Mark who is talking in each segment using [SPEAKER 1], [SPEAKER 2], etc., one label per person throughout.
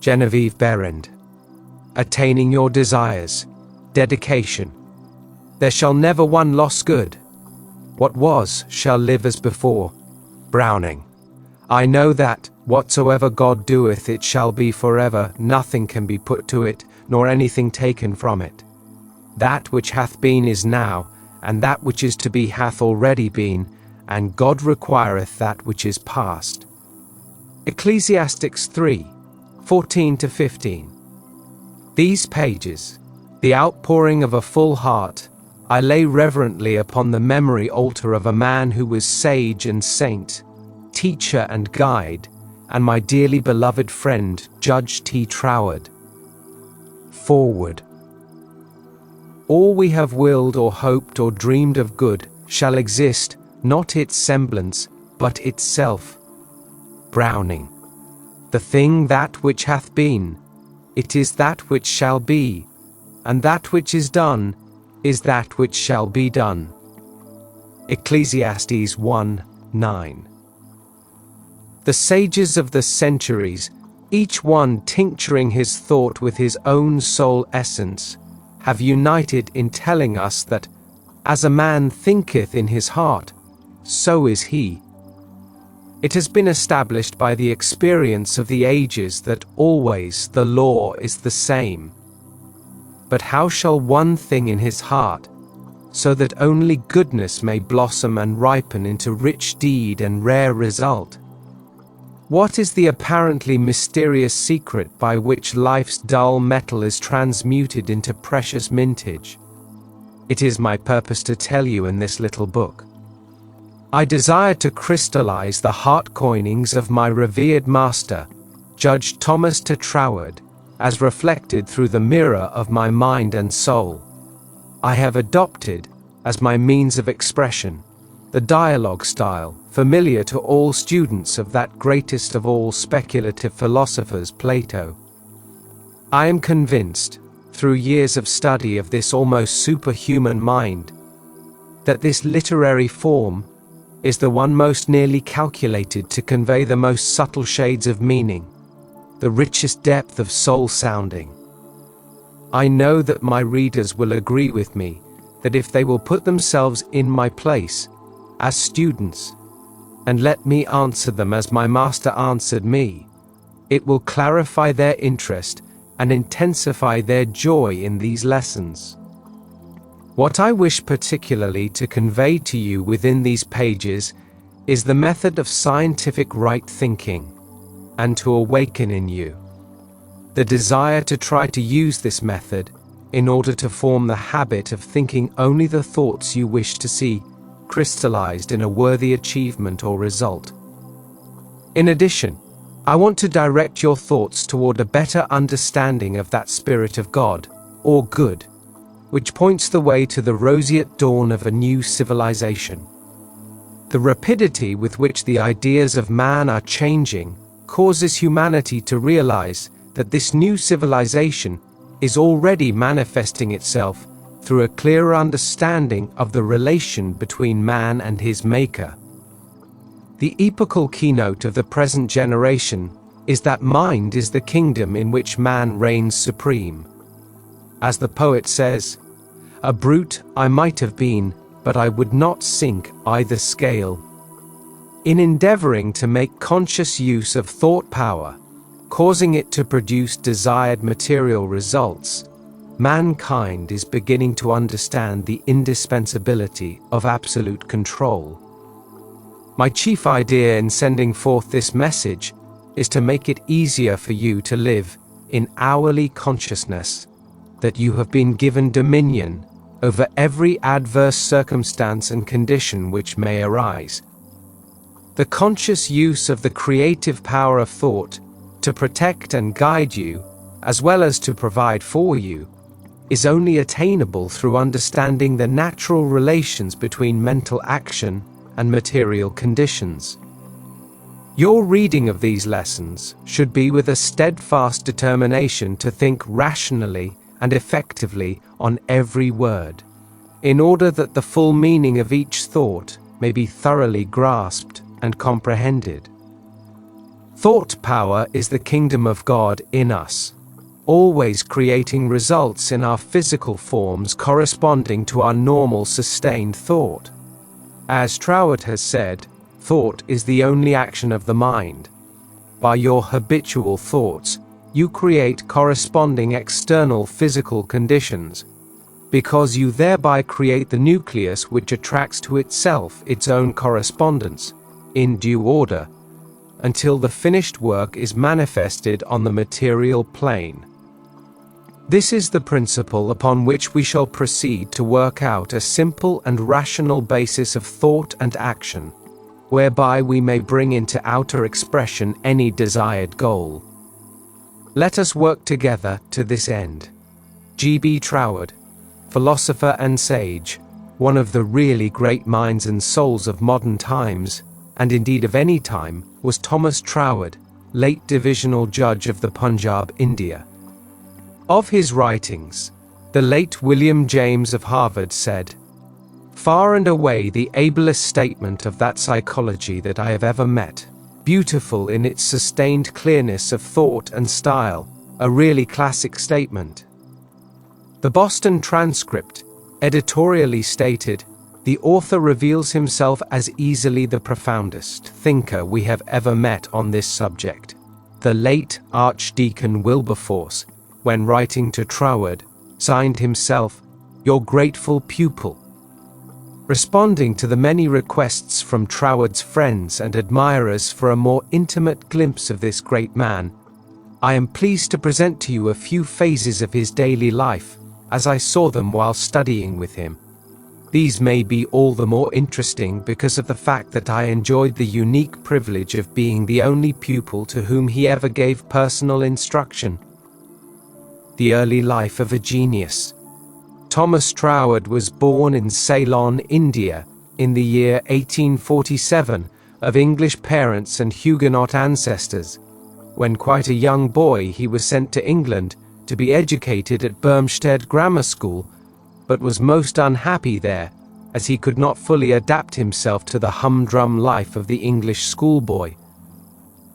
[SPEAKER 1] Genevieve Behrend. Attaining your desires. Dedication. There shall never one loss good. What was shall live as before. Browning. I know that, whatsoever God doeth it shall be forever, nothing can be put to it, nor anything taken from it. That which hath been is now, and that which is to be hath already been, and God requireth that which is past. Ecclesiastes 3:14-15. These pages, the outpouring of a full heart, I lay reverently upon the memory altar of a man who was sage and saint, teacher and guide, and my dearly beloved friend, Judge Troward. Forward. All we have willed or hoped or dreamed of good shall exist, not its semblance, but itself. Browning. The thing that which hath been, it is that which shall be, and that which is done, is that which shall be done. Ecclesiastes 1:9. The sages of the centuries, each one tincturing his thought with his own soul essence, have united in telling us that, as a man thinketh in his heart, so is he. It has been established by the experience of the ages that always the law is the same. But how shall one thing in his heart, so that only goodness may blossom and ripen into rich deed and rare result? What is the apparently mysterious secret by which life's dull metal is transmuted into precious mintage? It is my purpose to tell you in this little book. I desire to crystallize the heart coinings of my revered master, Judge Thomas Troward, as reflected through the mirror of my mind and soul. I have adopted, as my means of expression, the dialogue style familiar to all students of that greatest of all speculative philosophers, Plato. I am convinced, through years of study of this almost superhuman mind, that this literary form is the one most nearly calculated to convey the most subtle shades of meaning, the richest depth of soul sounding. I know that my readers will agree with me that if they will put themselves in my place, as students, and let me answer them as my master answered me, it will clarify their interest and intensify their joy in these lessons. What I wish particularly to convey to you within these pages is the method of scientific right thinking, and to awaken in you the desire to try to use this method in order to form the habit of thinking only the thoughts you wish to see crystallized in a worthy achievement or result. In addition, I want to direct your thoughts toward a better understanding of that Spirit of God, or good, which points the way to the roseate dawn of a new civilization. The rapidity with which the ideas of man are changing causes humanity to realize that this new civilization is already manifesting itself through a clearer understanding of the relation between man and his maker. The epochal keynote of the present generation is that mind is the kingdom in which man reigns supreme. As the poet says, "A brute I might have been, but I would not sink either scale." In endeavoring to make conscious use of thought power, causing it to produce desired material results, mankind is beginning to understand the indispensability of absolute control. My chief idea in sending forth this message is to make it easier for you to live in hourly consciousness that you have been given dominion over every adverse circumstance and condition which may arise. The conscious use of the creative power of thought to protect and guide you, as well as to provide for you, is only attainable through understanding the natural relations between mental action and material conditions. Your reading of these lessons should be with a steadfast determination to think rationally and effectively on every word, in order that the full meaning of each thought may be thoroughly grasped and comprehended. Thought power is the kingdom of God in us, always creating results in our physical forms corresponding to our normal sustained thought. As Troward has said, thought is the only action of the mind. By your habitual thoughts, you create corresponding external physical conditions, because you thereby create the nucleus which attracts to itself its own correspondence, in due order, until the finished work is manifested on the material plane. This is the principle upon which we shall proceed to work out a simple and rational basis of thought and action, whereby we may bring into outer expression any desired goal. Let us work together to this end. G.B. Troward, philosopher and sage, one of the really great minds and souls of modern times, and indeed of any time, was Thomas Troward, late divisional judge of the Punjab, India. Of his writings, the late William James of Harvard said, "Far and away the ablest statement of that psychology that I have ever met, beautiful in its sustained clearness of thought and style, a really classic statement." The Boston Transcript editorially stated, "The author reveals himself as easily the profoundest thinker we have ever met on this subject." The late Archdeacon Wilberforce, when writing to Troward, signed himself, "Your grateful pupil." Responding to the many requests from Troward's friends and admirers for a more intimate glimpse of this great man, I am pleased to present to you a few phases of his daily life, as I saw them while studying with him. These may be all the more interesting because of the fact that I enjoyed the unique privilege of being the only pupil to whom he ever gave personal instruction. The early life of a genius. Thomas Troward was born in Ceylon, India, in the year 1847, of English parents and Huguenot ancestors. When quite a young boy, he was sent to England to be educated at Bermsted Grammar School, but was most unhappy there, as he could not fully adapt himself to the humdrum life of the English schoolboy.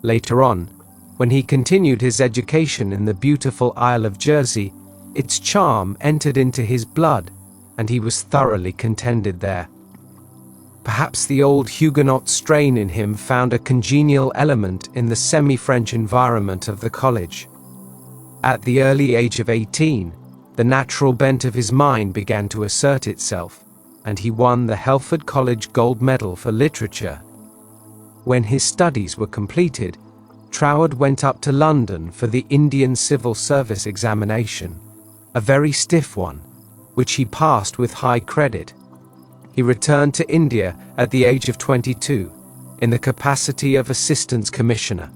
[SPEAKER 1] Later on, when he continued his education in the beautiful Isle of Jersey, its charm entered into his blood, and he was thoroughly contented there. Perhaps the old Huguenot strain in him found a congenial element in the semi-French environment of the college. At the early age of 18, the natural bent of his mind began to assert itself, and he won the Helford College Gold Medal for Literature. When his studies were completed, Troward went up to London for the Indian Civil Service examination, a very stiff one, which he passed with high credit. He returned to India at the age of 22, in the capacity of Assistant Commissioner.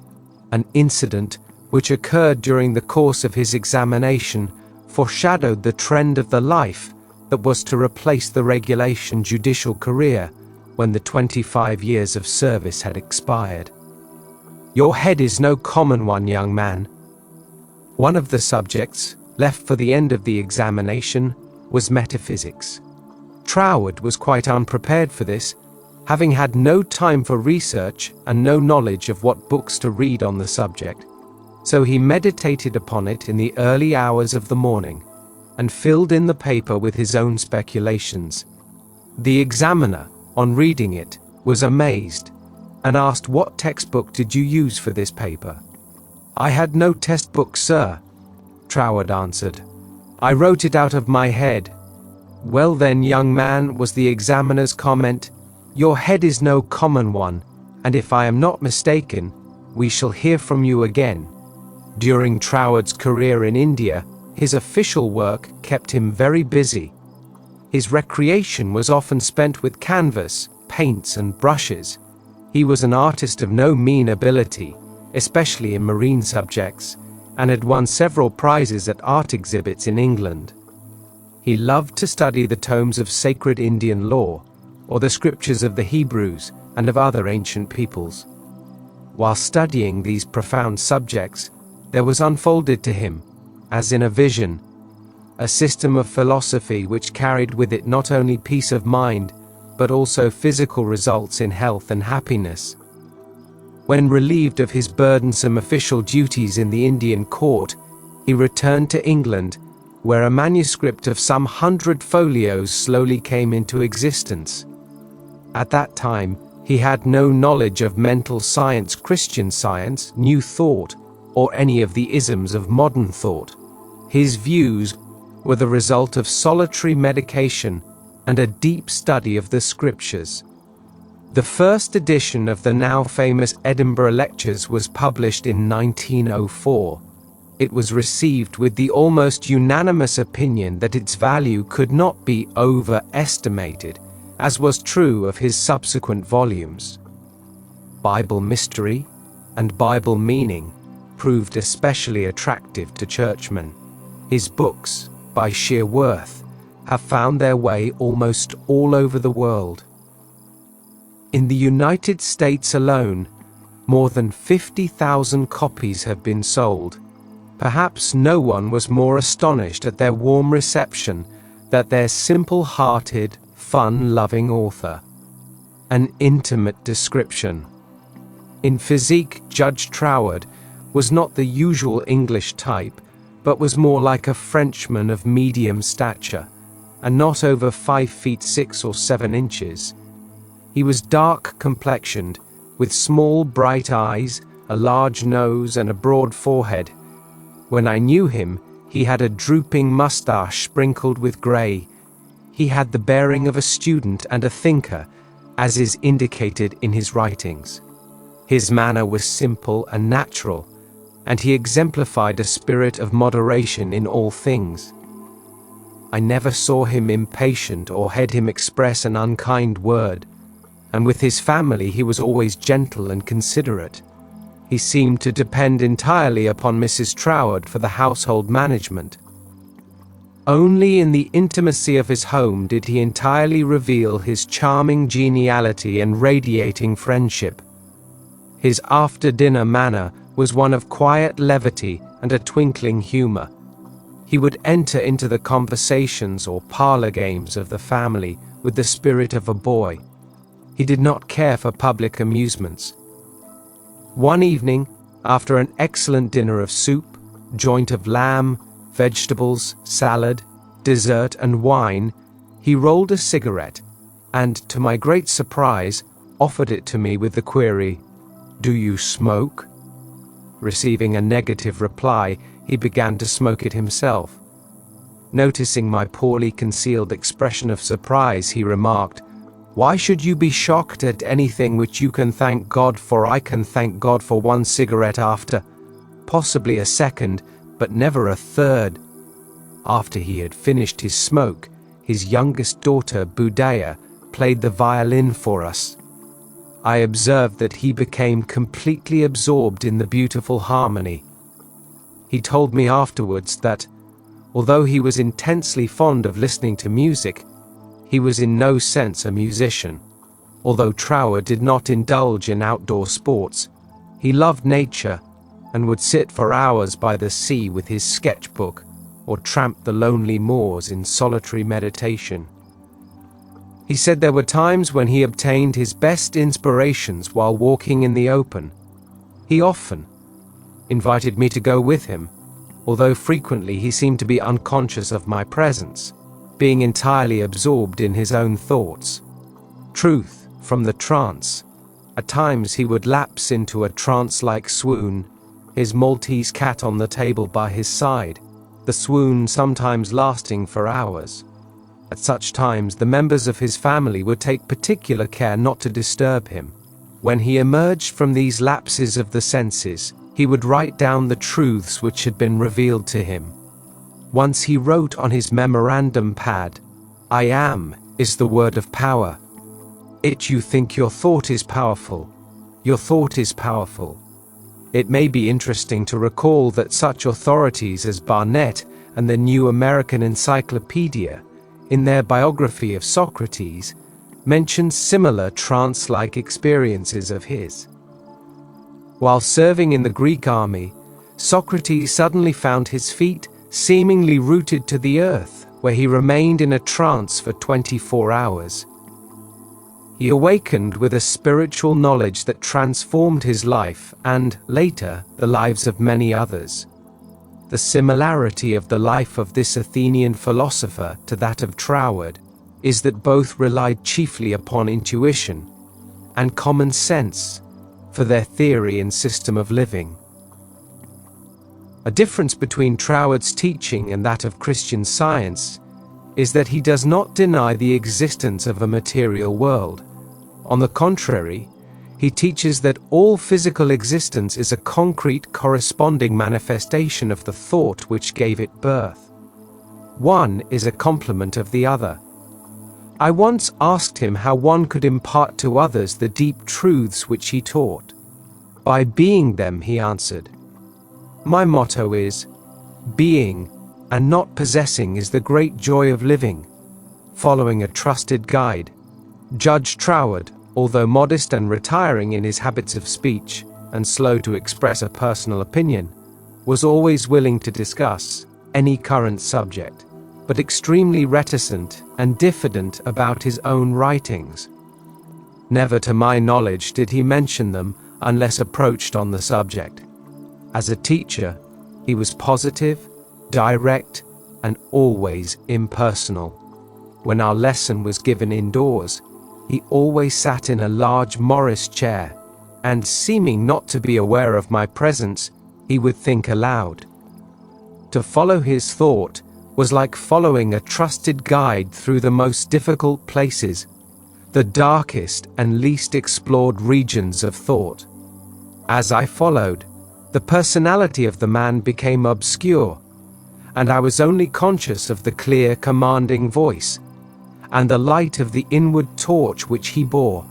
[SPEAKER 1] An incident which occurred during the course of his examination foreshadowed the trend of the life that was to replace the regulation judicial career when the 25 years of service had expired. "Your head is no common one, young man." One of the subjects, left for the end of the examination, was metaphysics. Troward was quite unprepared for this, having had no time for research and no knowledge of what books to read on the subject. So he meditated upon it in the early hours of the morning, and filled in the paper with his own speculations. The examiner, on reading it, was amazed, and asked, "What textbook did you use for this paper?" "I had no textbook, sir," Troward answered. "I wrote it out of my head." "Well then, young man," was the examiner's comment, "your head is no common one, and if I am not mistaken, we shall hear from you again." During Troward's career in India, his official work kept him very busy. His recreation was often spent with canvas, paints and brushes. He was an artist of no mean ability, especially in marine subjects, and had won several prizes at art exhibits in England. He loved to study the tomes of sacred Indian lore, or the scriptures of the Hebrews and of other ancient peoples. While studying these profound subjects, there was unfolded to him, as in a vision, a system of philosophy which carried with it not only peace of mind, but also physical results in health and happiness. When relieved of his burdensome official duties in the Indian court, he returned to England, where a manuscript of some 100 folios slowly came into existence. At that time, he had no knowledge of mental science, Christian Science, New Thought, or any of the isms of modern thought. His views were the result of solitary meditation and a deep study of the scriptures. The first edition of the now famous Edinburgh Lectures was published in 1904. It was received with the almost unanimous opinion that its value could not be overestimated, as was true of his subsequent volumes. Bible Mystery and Bible Meaning proved especially attractive to churchmen. His books, by sheer worth, have found their way almost all over the world. In the United States alone, more than 50,000 copies have been sold. Perhaps no one was more astonished at their warm reception than their simple-hearted, fun-loving author. An intimate description. In physique, Judge Troward was not the usual English type, but was more like a Frenchman of medium stature, and not over 5 feet 6 or 7 inches. He was dark-complexioned, with small bright eyes, a large nose, and a broad forehead. When I knew him, he had a drooping mustache sprinkled with grey. He had the bearing of a student and a thinker, as is indicated in his writings. His manner was simple and natural, and he exemplified a spirit of moderation in all things. I never saw him impatient or heard him express an unkind word, and with his family he was always gentle and considerate. He seemed to depend entirely upon Mrs. Troward for the household management. Only in the intimacy of his home did he entirely reveal his charming geniality and radiating friendship. His after-dinner manner was one of quiet levity and a twinkling humor. He would enter into the conversations or parlor games of the family with the spirit of a boy. He did not care for public amusements. One evening, after an excellent dinner of soup, joint of lamb, vegetables, salad, dessert, and wine, he rolled a cigarette, and, to my great surprise, offered it to me with the query, "Do you smoke?" Receiving a negative reply, he began to smoke it himself. Noticing my poorly concealed expression of surprise, he remarked, "Why should you be shocked at anything which you can thank God for? I can thank God for one cigarette after, possibly a second, but never a third." After he had finished his smoke, his youngest daughter, Budaya, played the violin for us. I observed that he became completely absorbed in the beautiful harmony. He told me afterwards that, although he was intensely fond of listening to music, he was in no sense a musician. Although Troward did not indulge in outdoor sports, he loved nature and would sit for hours by the sea with his sketchbook or tramp the lonely moors in solitary meditation. He said there were times when he obtained his best inspirations while walking in the open. He often invited me to go with him, although frequently he seemed to be unconscious of my presence, being entirely absorbed in his own thoughts. Truth from the trance. At times he would lapse into a trance-like swoon, his Maltese cat on the table by his side, the swoon sometimes lasting for hours. At such times the members of his family would take particular care not to disturb him. When he emerged from these lapses of the senses, he would write down the truths which had been revealed to him. Once he wrote on his memorandum pad, "I am is the word of power. It you think your thought is powerful. Your thought is powerful." It may be interesting to recall that such authorities as Barnett and the New American Encyclopedia, in their biography of Socrates, mention similar trance-like experiences of his. While serving in the Greek army, Socrates suddenly found his feet seemingly rooted to the earth, where he remained in a trance for 24 hours. He awakened with a spiritual knowledge that transformed his life and, later, the lives of many others. The similarity of the life of this Athenian philosopher to that of Troward is that both relied chiefly upon intuition and common sense for their theory and system of living. A difference between Troward's teaching and that of Christian Science is that he does not deny the existence of a material world. On the contrary, he teaches that all physical existence is a concrete corresponding manifestation of the thought which gave it birth. One is a complement of the other. I once asked him how one could impart to others the deep truths which he taught. By being them, he answered. My motto is, being and not possessing is the great joy of living. Following a trusted guide, Judge Troward, although modest and retiring in his habits of speech and slow to express a personal opinion, was always willing to discuss any current subject, but extremely reticent and diffident about his own writings. Never to my knowledge did he mention them unless approached on the subject. As a teacher, he was positive, direct, and always impersonal. When our lesson was given indoors, he always sat in a large Morris chair, and seeming not to be aware of my presence, he would think aloud. To follow his thought was like following a trusted guide through the most difficult places, the darkest and least explored regions of thought. As I followed, the personality of the man became obscure, and I was only conscious of the clear, commanding voice, and the light of the inward torch which he bore.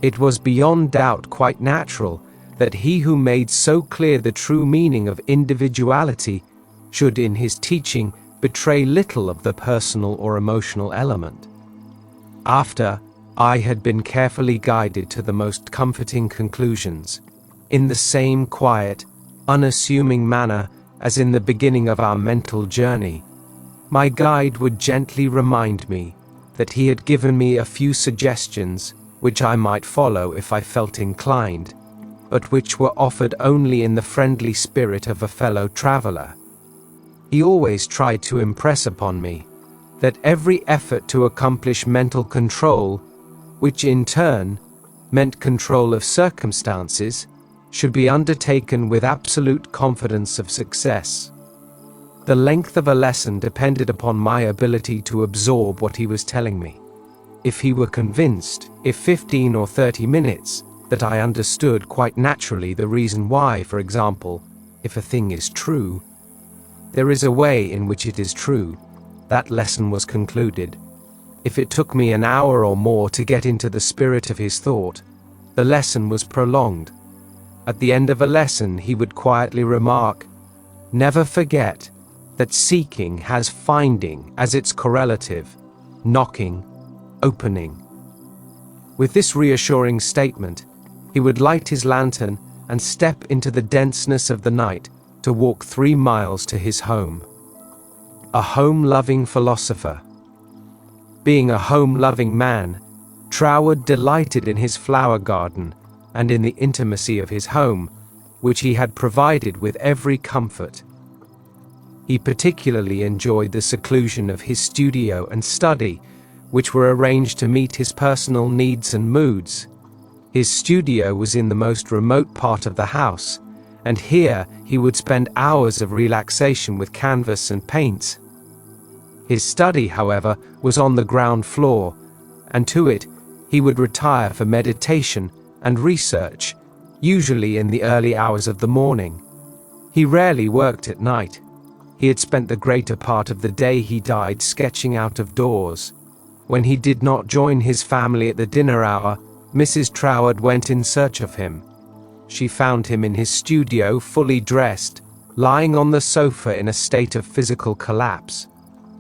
[SPEAKER 1] It was beyond doubt quite natural that he who made so clear the true meaning of individuality should in his teaching betray little of the personal or emotional element. After I had been carefully guided to the most comforting conclusions, in the same quiet, unassuming manner as in the beginning of our mental journey, my guide would gently remind me that he had given me a few suggestions which I might follow if I felt inclined, but which were offered only in the friendly spirit of a fellow traveler. He always tried to impress upon me that every effort to accomplish mental control, which in turn meant control of circumstances, should be undertaken with absolute confidence of success. The length of a lesson depended upon my ability to absorb what he was telling me. If he were convinced, if 15 or 30 minutes, that I understood quite naturally the reason why, for example, if a thing is true, there is a way in which it is true, that lesson was concluded. If it took me an hour or more to get into the spirit of his thought, the lesson was prolonged. At the end of a lesson he would quietly remark, "Never forget that seeking has finding as its correlative, knocking, opening." With this reassuring statement, he would light his lantern and step into the denseness of the night to walk 3 miles to his home. A home-loving philosopher. Being a home-loving man, Troward delighted in his flower garden and in the intimacy of his home, which he had provided with every comfort. He particularly enjoyed the seclusion of his studio and study, which were arranged to meet his personal needs and moods. His studio was in the most remote part of the house, and here he would spend hours of relaxation with canvas and paints. His study, however, was on the ground floor, and to it he would retire for meditation and research, usually in the early hours of the morning. He rarely worked at night. He had spent the greater part of the day he died sketching out of doors. When he did not join his family at the dinner hour, Mrs. Troward went in search of him. She found him in his studio, fully dressed, lying on the sofa in a state of physical collapse.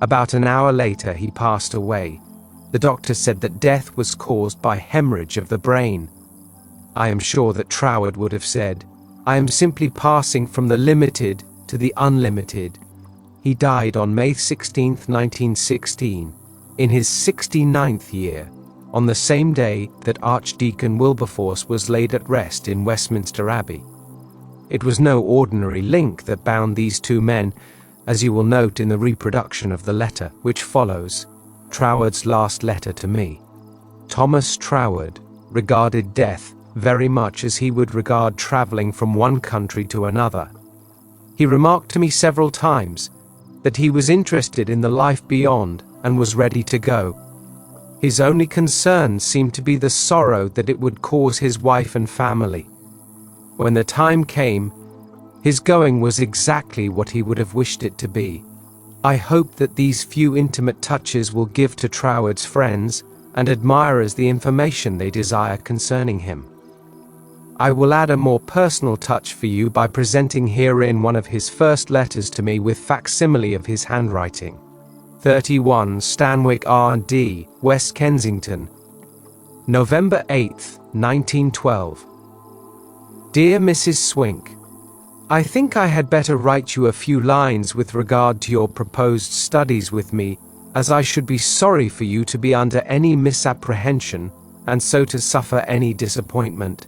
[SPEAKER 1] About an hour later he passed away. The doctor said that death was caused by hemorrhage of the brain. I am sure that Troward would have said, "I am simply passing from the limited to the unlimited." He died on May 16, 1916, in his 69th year, on the same day that Archdeacon Wilberforce was laid at rest in Westminster Abbey. It was no ordinary link that bound these two men, as you will note in the reproduction of the letter which follows, Troward's last letter to me. Thomas Troward regarded death very much as he would regard traveling from one country to another. He remarked to me several times that he was interested in the life beyond and was ready to go. His only concern seemed to be the sorrow that it would cause his wife and family. When the time came, his going was exactly what he would have wished it to be. I hope that these few intimate touches will give to Troward's friends and admirers the information they desire concerning him. I will add a more personal touch for you by presenting herein one of his first letters to me with facsimile of his handwriting. 31 Stanwick R&D, West Kensington, November 8, 1912. Dear Mrs. Swink, I think I had better write you a few lines with regard to your proposed studies with me, as I should be sorry for you to be under any misapprehension, and so to suffer any disappointment.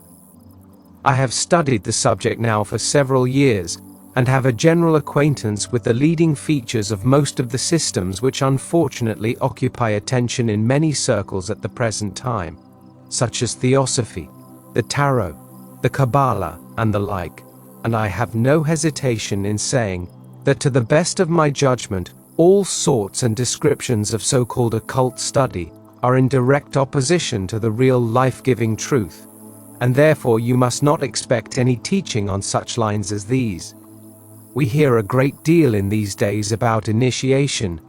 [SPEAKER 1] I have studied the subject now for several years, and have a general acquaintance with the leading features of most of the systems which unfortunately occupy attention in many circles at the present time, such as Theosophy, the Tarot, the Kabbalah, and the like, and I have no hesitation in saying that to the best of my judgment, all sorts and descriptions of so-called occult study are in direct opposition to the real life-giving truth, and therefore you must not expect any teaching on such lines as these. We hear a great deal in these days about initiation,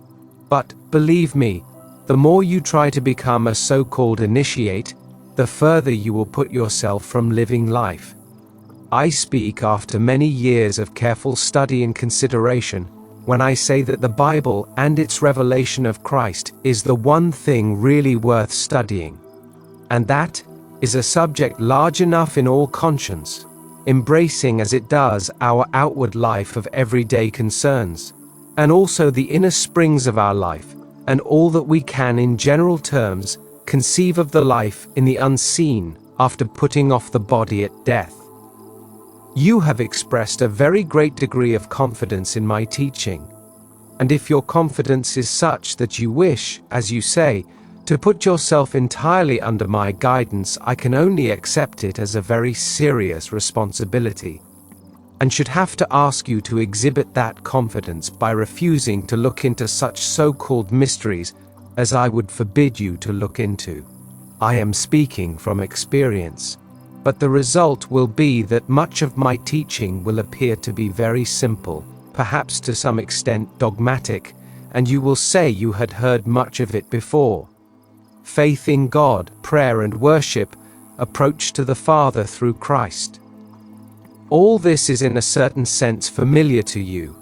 [SPEAKER 1] but, believe me, the more you try to become a so-called initiate, the further you will put yourself from living life. I speak after many years of careful study and consideration when I say that the Bible and its revelation of Christ is the one thing really worth studying, and that is a subject large enough in all conscience, embracing as it does our outward life of everyday concerns, and also the inner springs of our life, and all that we can in general terms conceive of the life in the unseen after putting off the body at death. You have expressed a very great degree of confidence in my teaching, and if your confidence is such that you wish, as you say, to put yourself entirely under my guidance, I can only accept it as a very serious responsibility, and should have to ask you to exhibit that confidence by refusing to look into such so-called mysteries as I would forbid you to look into. I am speaking from experience, but the result will be that much of my teaching will appear to be very simple, perhaps to some extent dogmatic, and you will say you had heard much of it before. Faith in God, prayer and worship, approach to the Father through Christ. All this is in a certain sense familiar to you,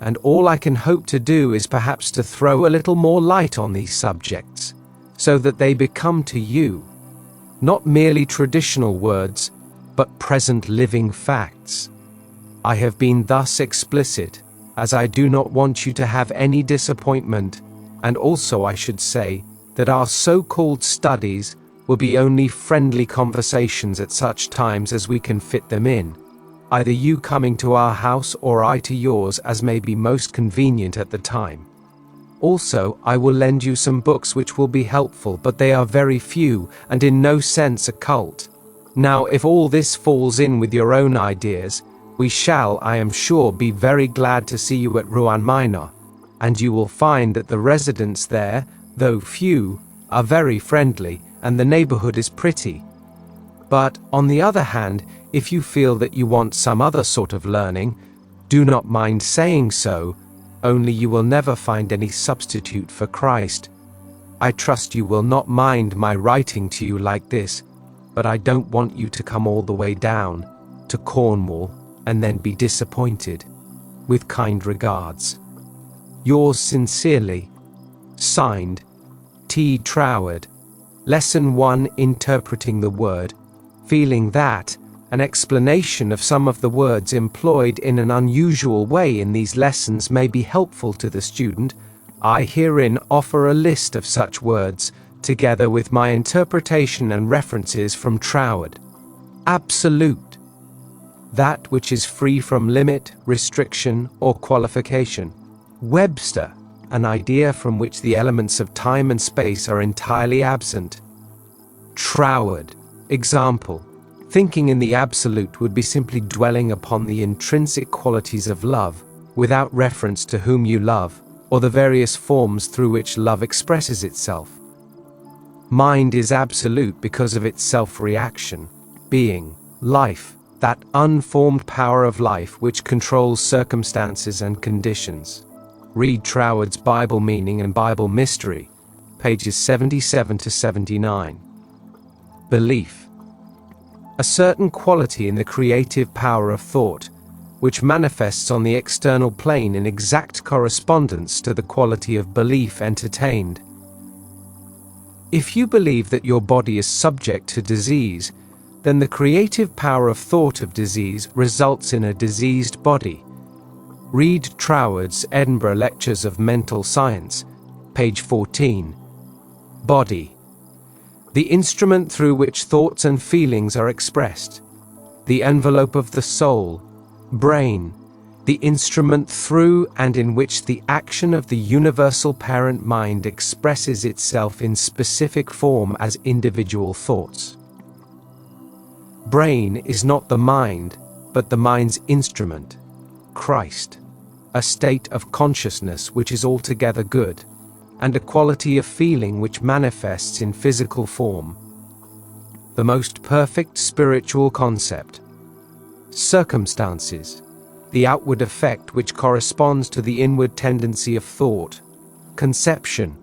[SPEAKER 1] and all I can hope to do is perhaps to throw a little more light on these subjects, so that they become to you not merely traditional words, but present living facts. I have been thus explicit, as I do not want you to have any disappointment, and also I should say that our so-called studies will be only friendly conversations at such times as we can fit them in, either you coming to our house or I to yours as may be most convenient at the time. Also, I will lend you some books which will be helpful, but they are very few and in no sense occult. Now, if all this falls in with your own ideas, we shall, I am sure, be very glad to see you at Rouen Minor, and you will find that the residents there, though few, are very friendly, and the neighborhood is pretty. But, on the other hand, if you feel that you want some other sort of learning, do not mind saying so, only you will never find any substitute for Christ. I trust you will not mind my writing to you like this, but I don't want you to come all the way down to Cornwall and then be disappointed. With kind regards. Yours sincerely, signed, T. Troward. Lesson 1, Interpreting the Word. Feeling that an explanation of some of the words employed in an unusual way in these lessons may be helpful to the student, I herein offer a list of such words, together with my interpretation and references from Troward. Absolute. That which is free from limit, restriction, or qualification. Webster. An idea from which the elements of time and space are entirely absent. Troward. Example. Thinking in the absolute would be simply dwelling upon the intrinsic qualities of love, without reference to whom you love, or the various forms through which love expresses itself. Mind is absolute because of its self-reaction, being, life, that unformed power of life which controls circumstances and conditions. Read Troward's Bible Meaning and Bible Mystery, pages 77 to 79. Belief. A certain quality in the creative power of thought, which manifests on the external plane in exact correspondence to the quality of belief entertained. If you believe that your body is subject to disease, then the creative power of thought of disease results in a diseased body. Read Troward's Edinburgh Lectures of Mental Science, page 14. Body. The instrument through which thoughts and feelings are expressed. The envelope of the soul. Brain. The instrument through and in which the action of the universal parent mind expresses itself in specific form as individual thoughts. Brain is not the mind, but the mind's instrument, Christ. A state of consciousness which is altogether good, and a quality of feeling which manifests in physical form. The most perfect spiritual concept. Circumstances. The outward effect which corresponds to the inward tendency of thought. Conception.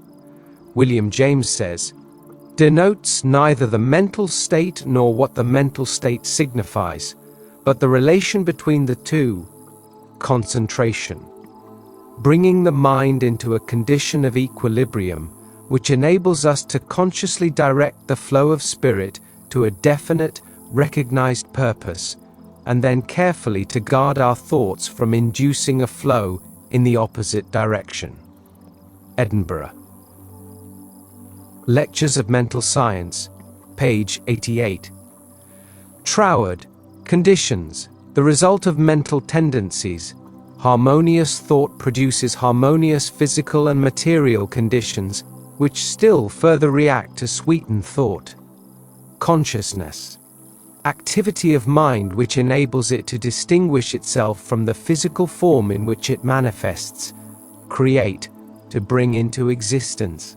[SPEAKER 1] William James says, denotes neither the mental state nor what the mental state signifies, but the relation between the two. Concentration. Bringing the mind into a condition of equilibrium, which enables us to consciously direct the flow of spirit to a definite, recognized purpose, and then carefully to guard our thoughts from inducing a flow in the opposite direction. Edinburgh. Lectures of Mental Science, page 88. Troward. Conditions. The result of mental tendencies. Harmonious thought produces harmonious physical and material conditions, which still further react to sweetened thought. Consciousness. Activity of mind which enables it to distinguish itself from the physical form in which it manifests, create, to bring into existence.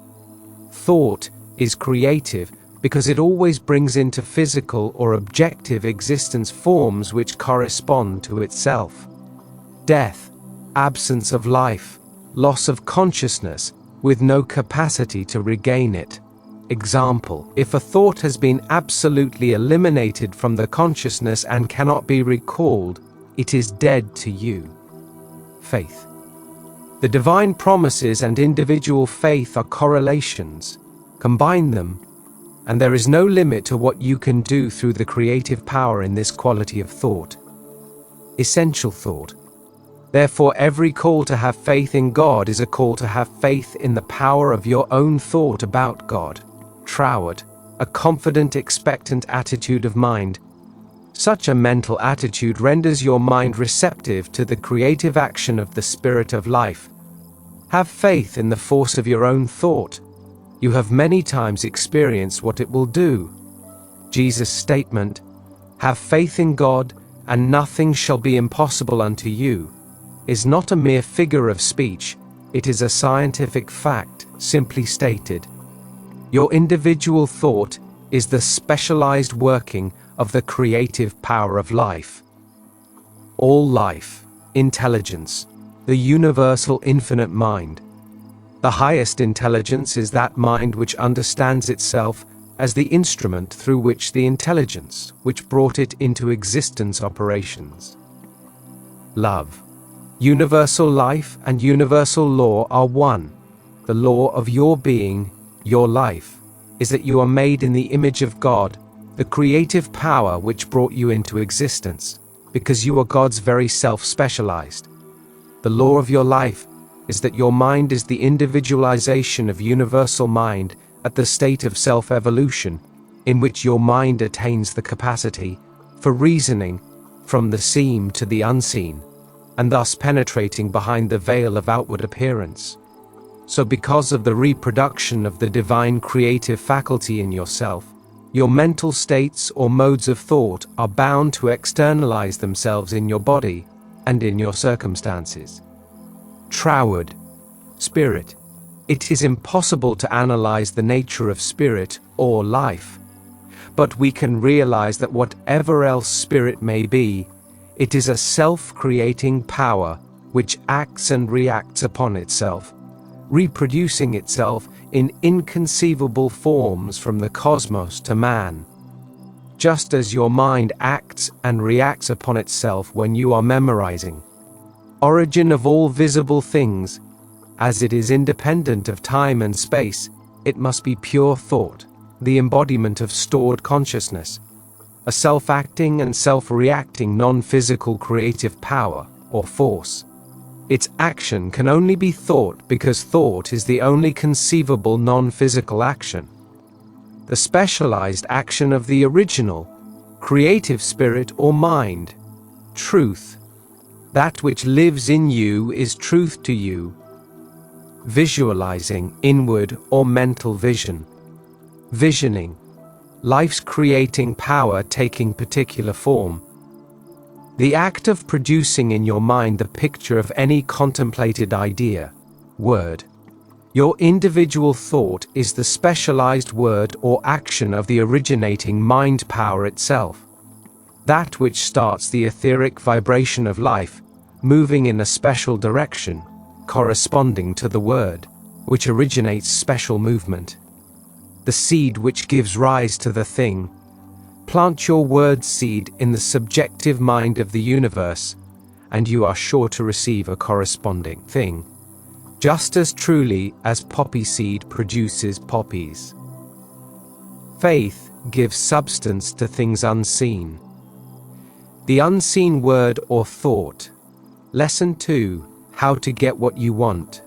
[SPEAKER 1] Thought is creative because it always brings into physical or objective existence forms which correspond to itself. Death, absence of life, loss of consciousness, with no capacity to regain it. Example, if a thought has been absolutely eliminated from the consciousness and cannot be recalled, it is dead to you. Faith. The divine promises and individual faith are correlations. Combine them, and there is no limit to what you can do through the creative power in this quality of thought. Essential thought. Therefore, every call to have faith in God is a call to have faith in the power of your own thought about God. Troward. A confident, expectant attitude of mind. Such a mental attitude renders your mind receptive to the creative action of the Spirit of life. Have faith in the force of your own thought. You have many times experienced what it will do. Jesus' statement, "Have faith in God, and nothing shall be impossible unto you," is not a mere figure of speech, it is a scientific fact, simply stated. Your individual thought is the specialized working of the creative power of life. All life, intelligence, the universal infinite mind. The highest intelligence is that mind which understands itself as the instrument through which the intelligence which brought it into existence operations. Love. Universal life and universal law are one. The law of your being, your life, is that you are made in the image of God, the creative power which brought you into existence, because you are God's very self-specialized. The law of your life is that your mind is the individualization of universal mind at the state of self-evolution, in which your mind attains the capacity for reasoning from the seen to the unseen, and thus penetrating behind the veil of outward appearance. So because of the reproduction of the divine creative faculty in yourself, your mental states or modes of thought are bound to externalize themselves in your body and in your circumstances. Troward. Spirit. It is impossible to analyze the nature of spirit or life, but we can realize that whatever else spirit may be, it is a self-creating power which acts and reacts upon itself, reproducing itself in inconceivable forms from the cosmos to man. Just as your mind acts and reacts upon itself when you are memorizing. Origin of all visible things, as it is independent of time and space, it must be pure thought, the embodiment of stored consciousness, a self-acting and self-reacting non-physical creative power or force. Its action can only be thought because thought is the only conceivable non-physical action. The specialized action of the original, creative spirit or mind, truth. That which lives in you is truth to you. Visualizing, inward or mental vision. Visioning, life's creating power taking particular form. The act of producing in your mind the picture of any contemplated idea, word. Your individual thought is the specialized word or action of the originating mind power itself. That which starts the etheric vibration of life, moving in a special direction, corresponding to the word, which originates special movement. The seed which gives rise to the thing. Plant your word seed in the subjective mind of the universe, and you are sure to receive a corresponding thing, just as truly as poppy seed produces poppies. Faith gives substance to things unseen. The unseen word or thought. Lesson 2. How to get what you want.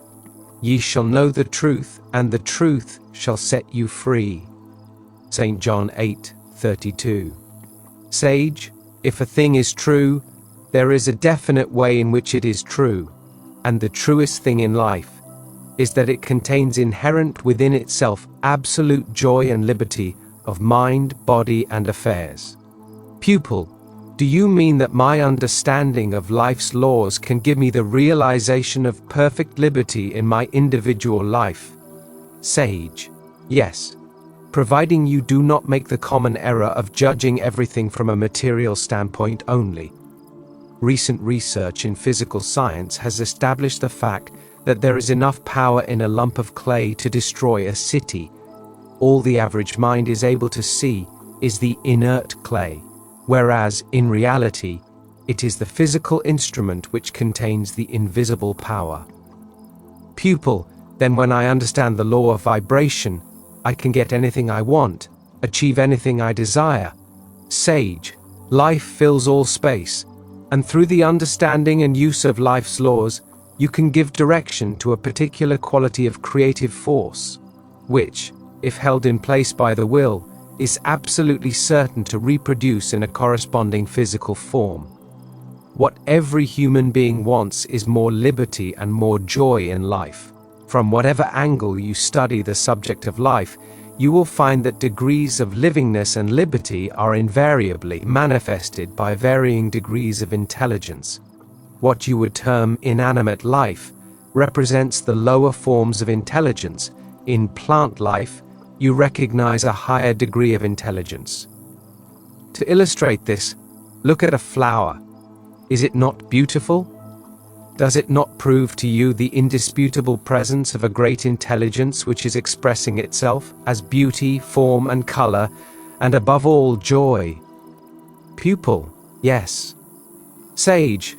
[SPEAKER 1] Ye shall know the truth, and the truth shall set you free. St. John 8:32. Sage, if a thing is true, there is a definite way in which it is true, and the truest thing in life is that it contains inherent within itself absolute joy and liberty of mind, body, and affairs. Pupil, do you mean that my understanding of life's laws can give me the realization of perfect liberty in my individual life? Sage, yes, providing you do not make the common error of judging everything from a material standpoint only. Recent research in physical science has established the fact that there is enough power in a lump of clay to destroy a city. All the average mind is able to see is the inert clay, whereas, in reality, it is the physical instrument which contains the invisible power. Pupil, then when I understand the law of vibration, I can get anything I want, achieve anything I desire. Sage, life fills all space, and through the understanding and use of life's laws, you can give direction to a particular quality of creative force, which, if held in place by the will, is absolutely certain to reproduce in a corresponding physical form. What every human being wants is more liberty and more joy in life. From whatever angle you study the subject of life, you will find that degrees of livingness and liberty are invariably manifested by varying degrees of intelligence. What you would term inanimate life represents the lower forms of intelligence. In plant life, you recognize a higher degree of intelligence. To illustrate this, look at a flower. Is it not beautiful? Does it not prove to you the indisputable presence of a great intelligence which is expressing itself as beauty, form, and color, and above all, joy? Pupil, yes. Sage,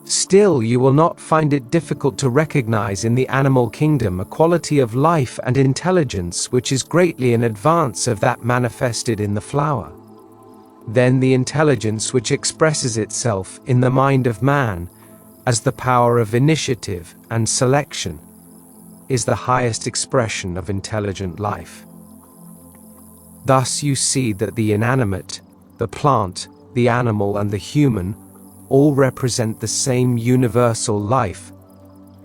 [SPEAKER 1] still you will not find it difficult to recognize in the animal kingdom a quality of life and intelligence which is greatly in advance of that manifested in the flower. Then the intelligence which expresses itself in the mind of man as the power of initiative and selection is the highest expression of intelligent life. Thus you see that the inanimate, the plant, the animal, and the human all represent the same universal life,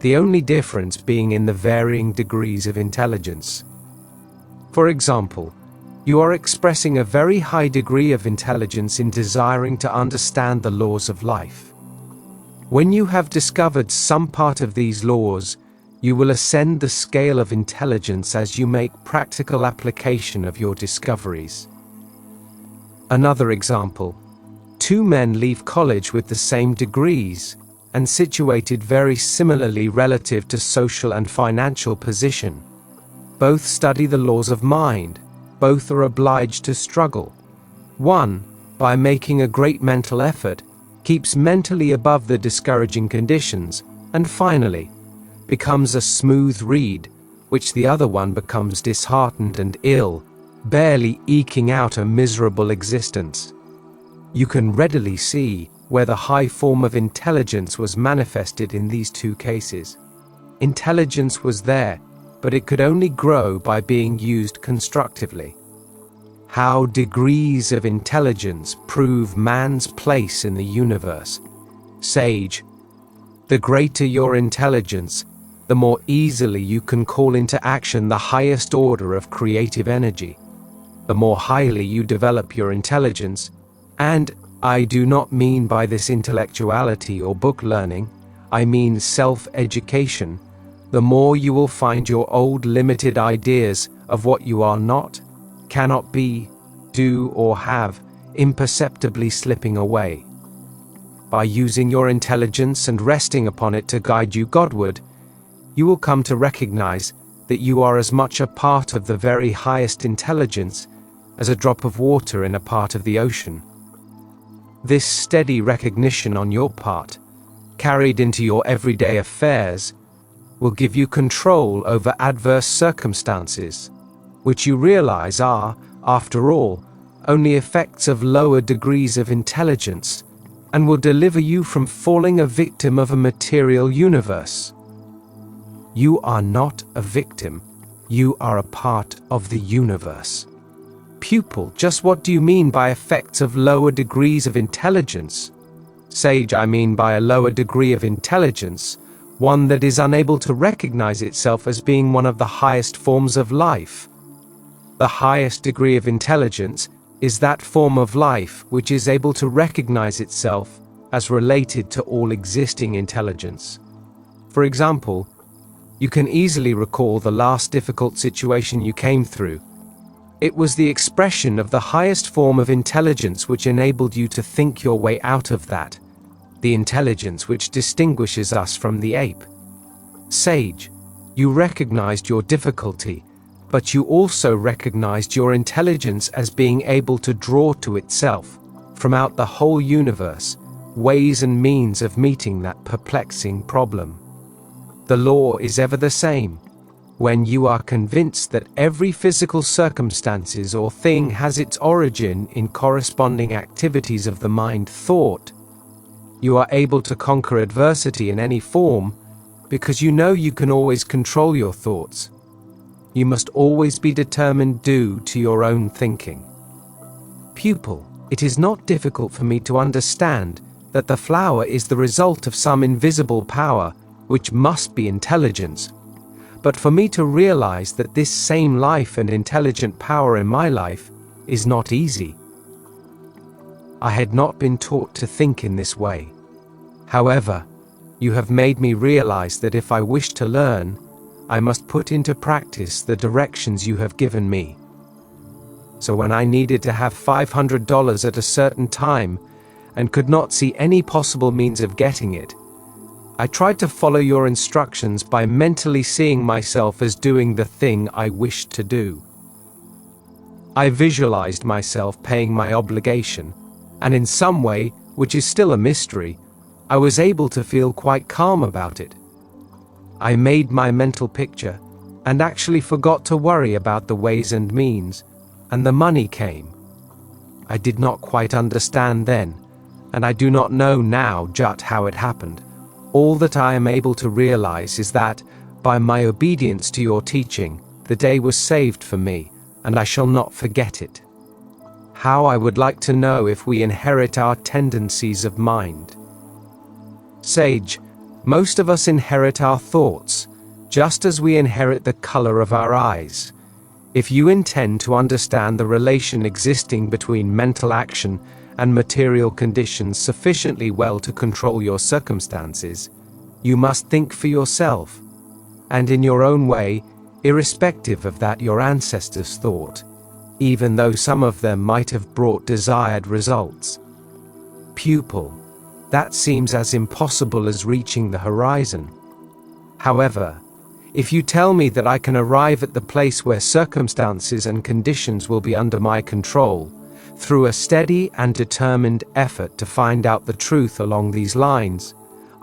[SPEAKER 1] the only difference being in the varying degrees of intelligence. For example, you are expressing a very high degree of intelligence in desiring to understand the laws of life. When you have discovered some part of these laws, you will ascend the scale of intelligence as you make practical application of your discoveries. Another example: two men leave college with the same degrees and situated very similarly relative to social and financial position. Both study the laws of mind. Both are obliged to struggle. One, by making a great mental effort, keeps mentally above the discouraging conditions, and finally, becomes a smooth reed, which the other one becomes disheartened and ill, barely eking out a miserable existence. You can readily see where the high form of intelligence was manifested in these two cases. Intelligence was there, but it could only grow by being used constructively. How degrees of intelligence prove man's place in the universe. Sage: the greater your intelligence, the more easily you can call into action the highest order of creative energy. The more highly you develop your intelligence, and I do not mean by this intellectuality or book learning, I mean self-education, the more you will find your old limited ideas of what you are not, cannot be, do or have, imperceptibly slipping away. By using your intelligence and resting upon it to guide you Godward, you will come to recognize that you are as much a part of the very highest intelligence as a drop of water in a part of the ocean. This steady recognition on your part, carried into your everyday affairs, will give you control over adverse circumstances, which you realize are, after all, only effects of lower degrees of intelligence, and will deliver you from falling a victim of a material universe. You are not a victim, you are a part of the universe. Pupil, just what do you mean by effects of lower degrees of intelligence? Sage, I mean by a lower degree of intelligence, one that is unable to recognize itself as being one of the highest forms of life. The highest degree of intelligence is that form of life which is able to recognize itself as related to all existing intelligence. For example, you can easily recall the last difficult situation you came through. It was the expression of the highest form of intelligence which enabled you to think your way out of that, the intelligence which distinguishes us from the ape. Sage, you recognized your difficulty, but you also recognized your intelligence as being able to draw to itself, from out the whole universe, ways and means of meeting that perplexing problem. The law is ever the same. When you are convinced that every physical circumstances or thing has its origin in corresponding activities of the mind thought, you are able to conquer adversity in any form, because you know you can always control your thoughts. You must always be determined due to your own thinking. Pupil, it is not difficult for me to understand that the flower is the result of some invisible power, which must be intelligence, but for me to realize that this same life and intelligent power in my life is not easy. I had not been taught to think in this way. However, you have made me realize that if I wish to learn, I must put into practice the directions you have given me. So when I needed to have $500 at a certain time and could not see any possible means of getting it, I tried to follow your instructions by mentally seeing myself as doing the thing I wished to do. I visualized myself paying my obligation, and in some way, which is still a mystery, I was able to feel quite calm about it. I made my mental picture, and actually forgot to worry about the ways and means, and the money came. I did not quite understand then, and I do not know now just how it happened. All that I am able to realize is that, by my obedience to your teaching, the day was saved for me, and I shall not forget it. How I would like to know if we inherit our tendencies of mind. Sage, most of us inherit our thoughts, just as we inherit the color of our eyes. If you intend to understand the relation existing between mental action and material conditions sufficiently well to control your circumstances, you must think for yourself, and in your own way, irrespective of that your ancestors thought, even though some of them might have brought desired results. Pupil, that seems as impossible as reaching the horizon. However, if you tell me that I can arrive at the place where circumstances and conditions will be under my control, through a steady and determined effort to find out the truth along these lines,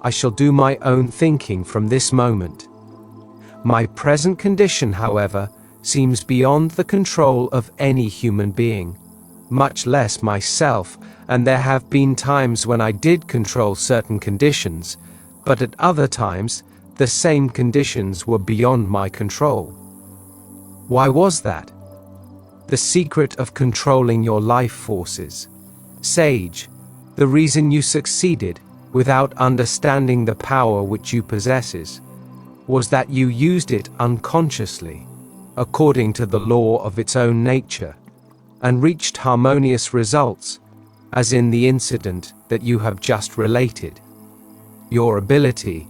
[SPEAKER 1] I shall do my own thinking from this moment. My present condition, however, seems beyond the control of any human being, much less myself, and there have been times when I did control certain conditions, but at other times, the same conditions were beyond my control. Why was that? The secret of controlling your life forces. Sage, the reason you succeeded, without understanding the power which you possesses, was that you used it unconsciously, according to the law of its own nature, and reached harmonious results, as in the incident that you have just related. Your ability,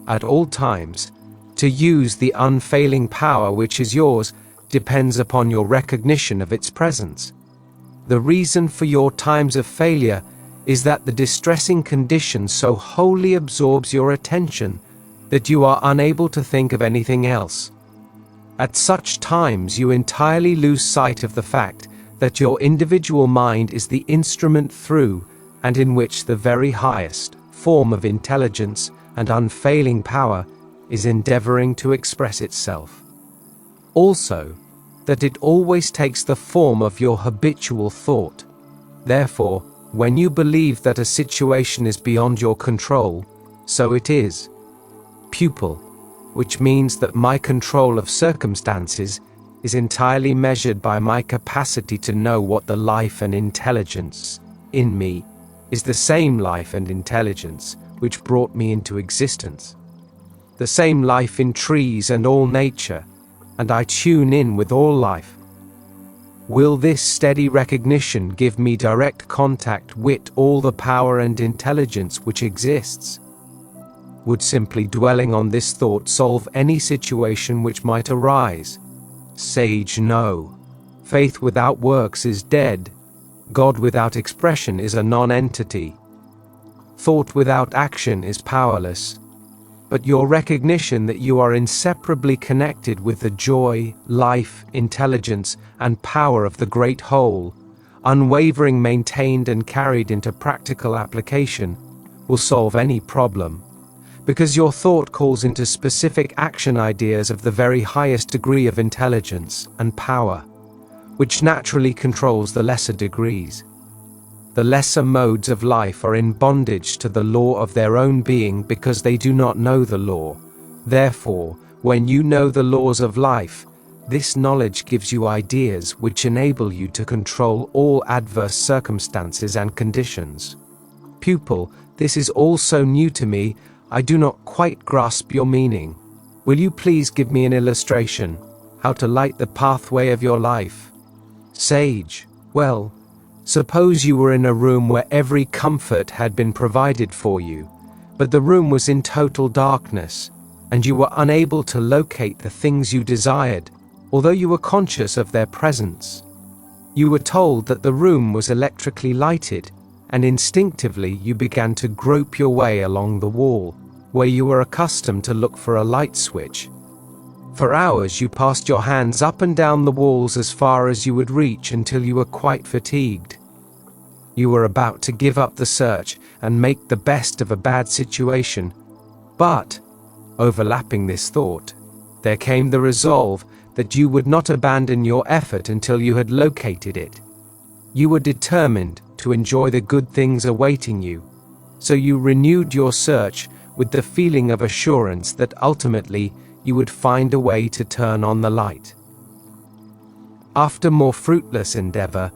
[SPEAKER 1] at all times, to use the unfailing power which is yours depends upon your recognition of its presence. The reason for your times of failure is that the distressing condition so wholly absorbs your attention that you are unable to think of anything else. At such times you entirely lose sight of the fact that your individual mind is the instrument through and in which the very highest form of intelligence and unfailing power is endeavoring to express itself. Also, that it always takes the form of your habitual thought. Therefore, when you believe that a situation is beyond your control, so it is. Pupil, which means that my control of circumstances is entirely measured by my capacity to know what the life and intelligence in me is the same life and intelligence which brought me into existence. The same life in trees and all nature, and I tune in with all life. Will this steady recognition give me direct contact with all the power and intelligence which exists? Would simply dwelling on this thought solve any situation which might arise? Sage, no. Faith without works is dead. God without expression is a non-entity. Thought without action is powerless. But your recognition that you are inseparably connected with the joy, life, intelligence, and power of the great whole, unwavering maintained and carried into practical application, will solve any problem. Because your thought calls into specific action ideas of the very highest degree of intelligence and power, which naturally controls the lesser degrees. The lesser modes of life are in bondage to the law of their own being because they do not know the law. Therefore, when you know the laws of life, this knowledge gives you ideas which enable you to control all adverse circumstances and conditions. Pupil, this is all so new to me, I do not quite grasp your meaning. Will you please give me an illustration, how to light the pathway of your life? Sage, well, suppose you were in a room where every comfort had been provided for you, but the room was in total darkness, and you were unable to locate the things you desired, although you were conscious of their presence. You were told that the room was electrically lighted, and instinctively you began to grope your way along the wall, where you were accustomed to look for a light switch. For hours you passed your hands up and down the walls as far as you would reach until you were quite fatigued. You were about to give up the search and make the best of a bad situation, but, overlapping this thought, there came the resolve that you would not abandon your effort until you had located it. You were determined to enjoy the good things awaiting you, so you renewed your search with the feeling of assurance that ultimately you would find a way to turn on the light. After more fruitless endeavor,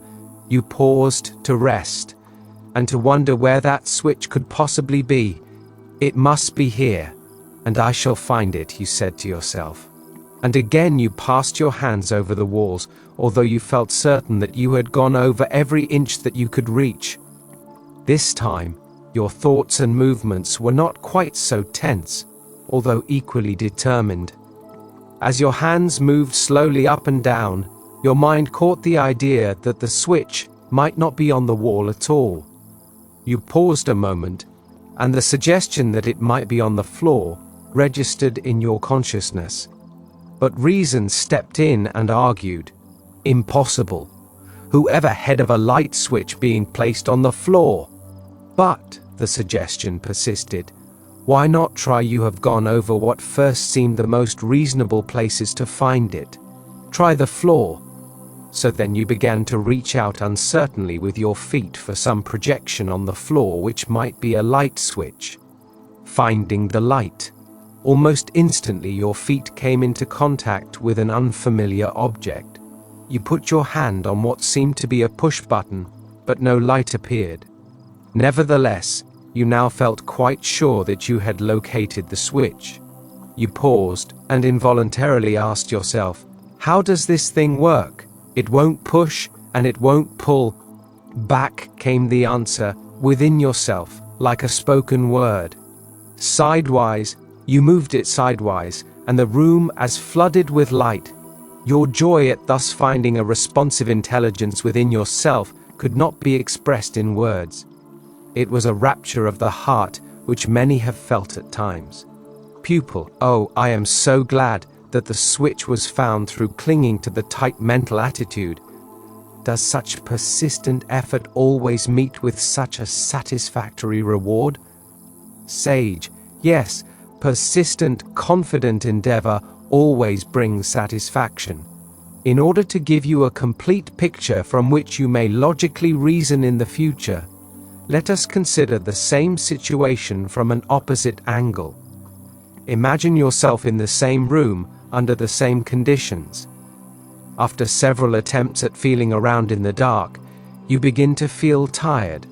[SPEAKER 1] you paused to rest, and to wonder where that switch could possibly be. It must be here, and I shall find it, you said to yourself. And again you passed your hands over the walls, although you felt certain that you had gone over every inch that you could reach. This time, your thoughts and movements were not quite so tense, although equally determined. As your hands moved slowly up and down, your mind caught the idea that the switch might not be on the wall at all. You paused a moment, and the suggestion that it might be on the floor registered in your consciousness. But reason stepped in and argued, "Impossible. Whoever heard of a light switch being placed on the floor?" "But," the suggestion persisted, "why not try? You have gone over what first seemed the most reasonable places to find it. Try the floor." So then you began to reach out uncertainly with your feet for some projection on the floor which might be a light switch. Finding the light. Almost instantly your feet came into contact with an unfamiliar object. You put your hand on what seemed to be a push button, but no light appeared. Nevertheless, you now felt quite sure that you had located the switch. You paused and involuntarily asked yourself, "How does this thing work? It won't push and it won't pull." Back came the answer within yourself, like a spoken word. Sidewise, you moved it sidewise, and the room as flooded with light. Your joy at thus finding a responsive intelligence within yourself could not be expressed in words. It was a rapture of the heart which many have felt at times. Pupil, oh, I am so glad that the switch was found through clinging to the tight mental attitude. Does such persistent effort always meet with such a satisfactory reward? Sage, yes, persistent, confident endeavor always brings satisfaction. In order to give you a complete picture from which you may logically reason in the future, let us consider the same situation from an opposite angle. Imagine yourself in the same room, under the same conditions. After several attempts at feeling around in the dark, you begin to feel tired,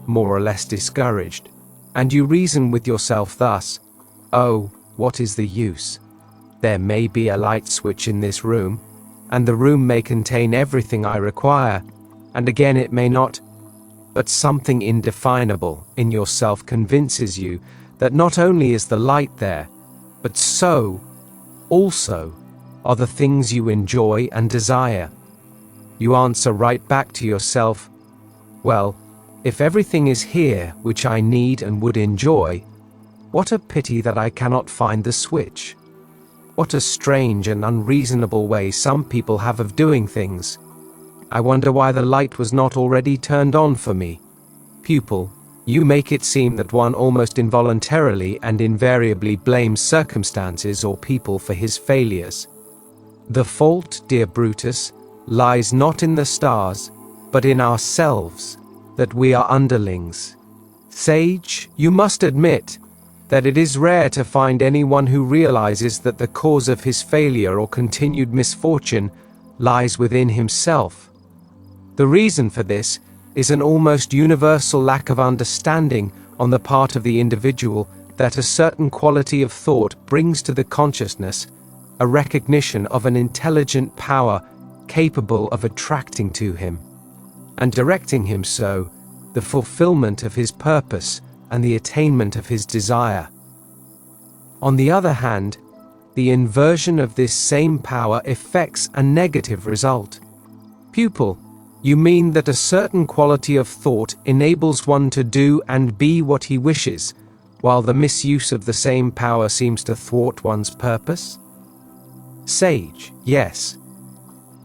[SPEAKER 1] more or less discouraged, and you reason with yourself thus, "Oh, what is the use? There may be a light switch in this room, and the room may contain everything I require, and again it may not." But something indefinable in yourself convinces you that not only is the light there, but so also are the things you enjoy and desire. You answer right back to yourself, "Well, if everything is here which I need and would enjoy, what a pity that I cannot find the switch. What a strange and unreasonable way some people have of doing things. I wonder why the light was not already turned on for me." Pupil, you make it seem that one almost involuntarily and invariably blames circumstances or people for his failures. The fault, dear Brutus, lies not in the stars, but in ourselves, that we are underlings. Sage, you must admit that it is rare to find anyone who realizes that the cause of his failure or continued misfortune lies within himself. The reason for this is an almost universal lack of understanding on the part of the individual that a certain quality of thought brings to the consciousness a recognition of an intelligent power capable of attracting to him and directing him so the fulfillment of his purpose and the attainment of his desire. On the other hand, the inversion of this same power effects a negative result. Pupil, you mean that a certain quality of thought enables one to do and be what he wishes, while the misuse of the same power seems to thwart one's purpose? Sage, yes.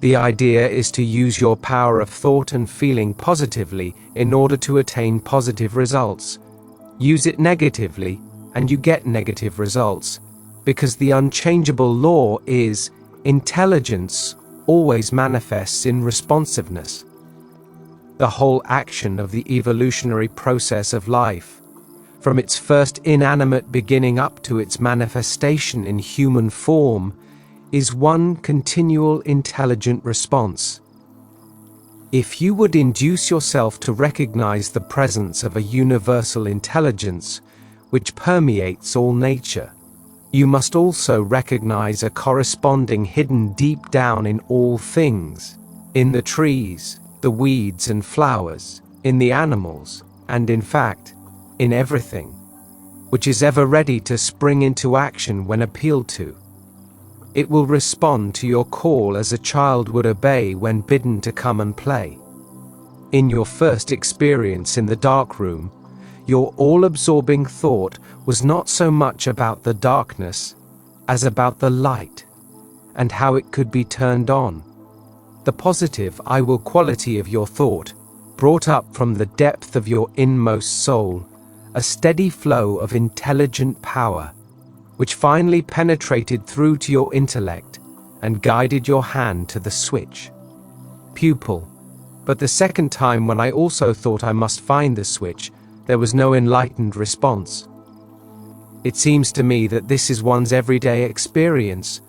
[SPEAKER 1] The idea is to use your power of thought and feeling positively in order to attain positive results. Use it negatively, and you get negative results, because the unchangeable law is intelligence always manifests in responsiveness. The whole action of the evolutionary process of life, from its first inanimate beginning up to its manifestation in human form, is one continual intelligent response. If you would induce yourself to recognize the presence of a universal intelligence which permeates all nature, you must also recognize a corresponding hidden deep down in all things, in the trees, the weeds and flowers, in the animals, and in fact, in everything, which is ever ready to spring into action when appealed to. It will respond to your call as a child would obey when bidden to come and play. In your first experience in the dark room, your all-absorbing thought was not so much about the darkness as about the light and how it could be turned on. The positive I will quality of your thought brought up from the depth of your inmost soul a steady flow of intelligent power, which finally penetrated through to your intellect and guided your hand to the switch. Pupil. But the second time when I also thought I must find the switch, there was no enlightened response. It seems to me that this is one's everyday experience.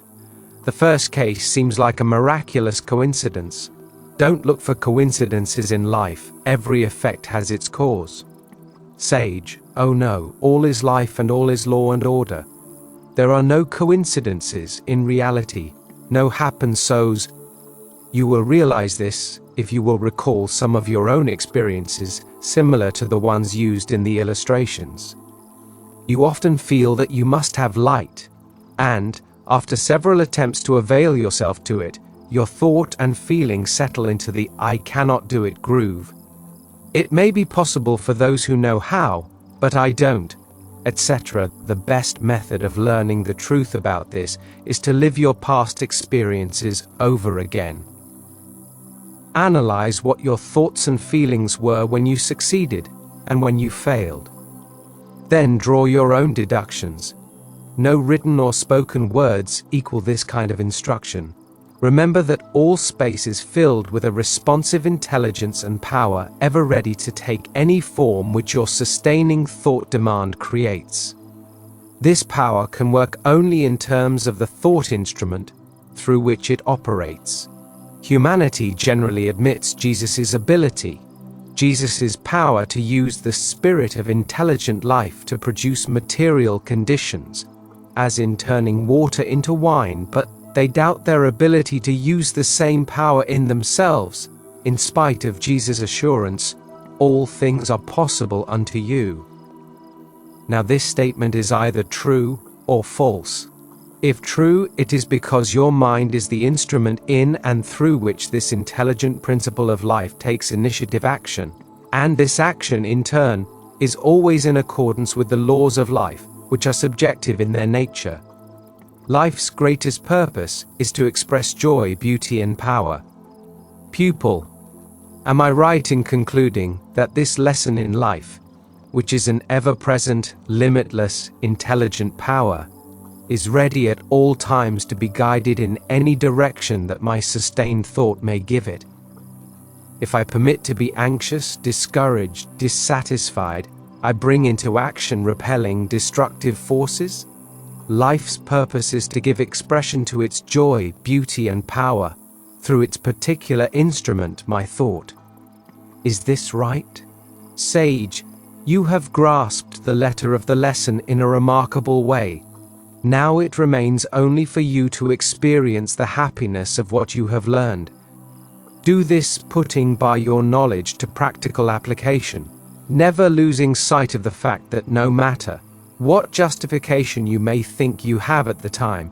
[SPEAKER 1] The first case seems like a miraculous coincidence. Don't look for coincidences in life, every effect has its cause. Sage, oh no, all is life and all is law and order. There are no coincidences in reality, no happen-sos. You will realize this if you will recall some of your own experiences similar to the ones used in the illustrations. You often feel that you must have light, and, after several attempts to avail yourself to it, your thought and feeling settle into the "I cannot do it" groove. It may be possible for those who know how, but I don't, etc. The best method of learning the truth about this is to live your past experiences over again. Analyze what your thoughts and feelings were when you succeeded and when you failed. Then draw your own deductions. No written or spoken words equal this kind of instruction. Remember that all space is filled with a responsive intelligence and power ever ready to take any form which your sustaining thought demand creates. This power can work only in terms of the thought instrument through which it operates. Humanity generally admits Jesus's ability, Jesus's power to use the spirit of intelligent life to produce material conditions, as in turning water into wine, but they doubt their ability to use the same power in themselves, in spite of Jesus' assurance, "All things are possible unto you." Now this statement is either true or false. If true, it is because your mind is the instrument in and through which this intelligent principle of life takes initiative action, and this action, in turn, is always in accordance with the laws of life, which are subjective in their nature. Life's greatest purpose is to express joy, beauty, and power. Pupil, am I right in concluding that this lesson in life, which is an ever-present, limitless, intelligent power, is ready at all times to be guided in any direction that my sustained thought may give it? If I permit to be anxious, discouraged, dissatisfied, I bring into action repelling, destructive forces? Life's purpose is to give expression to its joy, beauty, and power through its particular instrument, my thought. Is this right? Sage, you have grasped the letter of the lesson in a remarkable way. Now it remains only for you to experience the happiness of what you have learned. Do this putting by your knowledge to practical application, never losing sight of the fact that no matter what justification you may think you have at the time,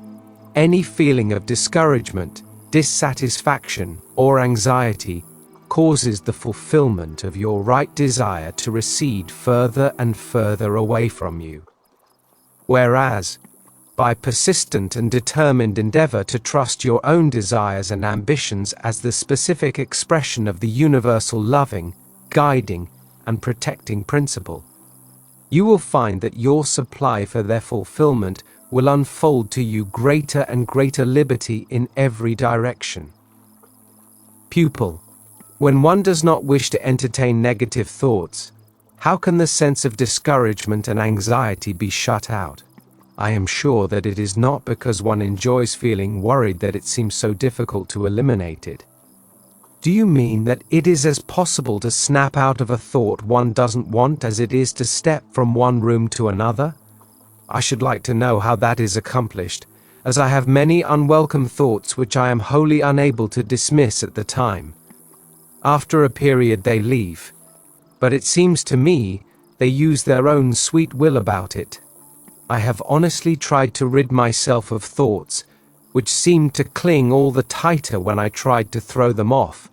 [SPEAKER 1] any feeling of discouragement, dissatisfaction, or anxiety causes the fulfillment of your right desire to recede further and further away from you. Whereas, by persistent and determined endeavor to trust your own desires and ambitions as the specific expression of the universal loving, guiding, and protecting principle, you will find that your supply for their fulfillment will unfold to you greater and greater liberty in every direction. Pupil, when one does not wish to entertain negative thoughts, how can the sense of discouragement and anxiety be shut out? I am sure that it is not because one enjoys feeling worried that it seems so difficult to eliminate it. Do you mean that it is as possible to snap out of a thought one doesn't want as it is to step from one room to another? I should like to know how that is accomplished, as I have many unwelcome thoughts which I am wholly unable to dismiss at the time. After a period they leave, but it seems to me they use their own sweet will about it. I have honestly tried to rid myself of thoughts which seemed to cling all the tighter when I tried to throw them off.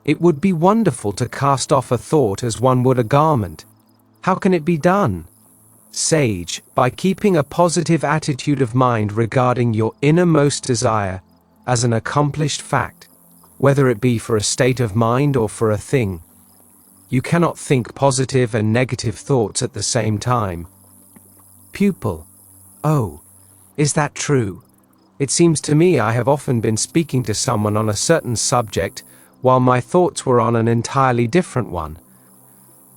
[SPEAKER 1] It would be wonderful to cast off a thought as one would a garment. How can it be done? Sage, by keeping a positive attitude of mind regarding your innermost desire as an accomplished fact, whether it be for a state of mind or for a thing. You cannot think positive and negative thoughts at the same time. Pupil: Oh, is that true? It seems to me I have often been speaking to someone on a certain subject while my thoughts were on an entirely different one.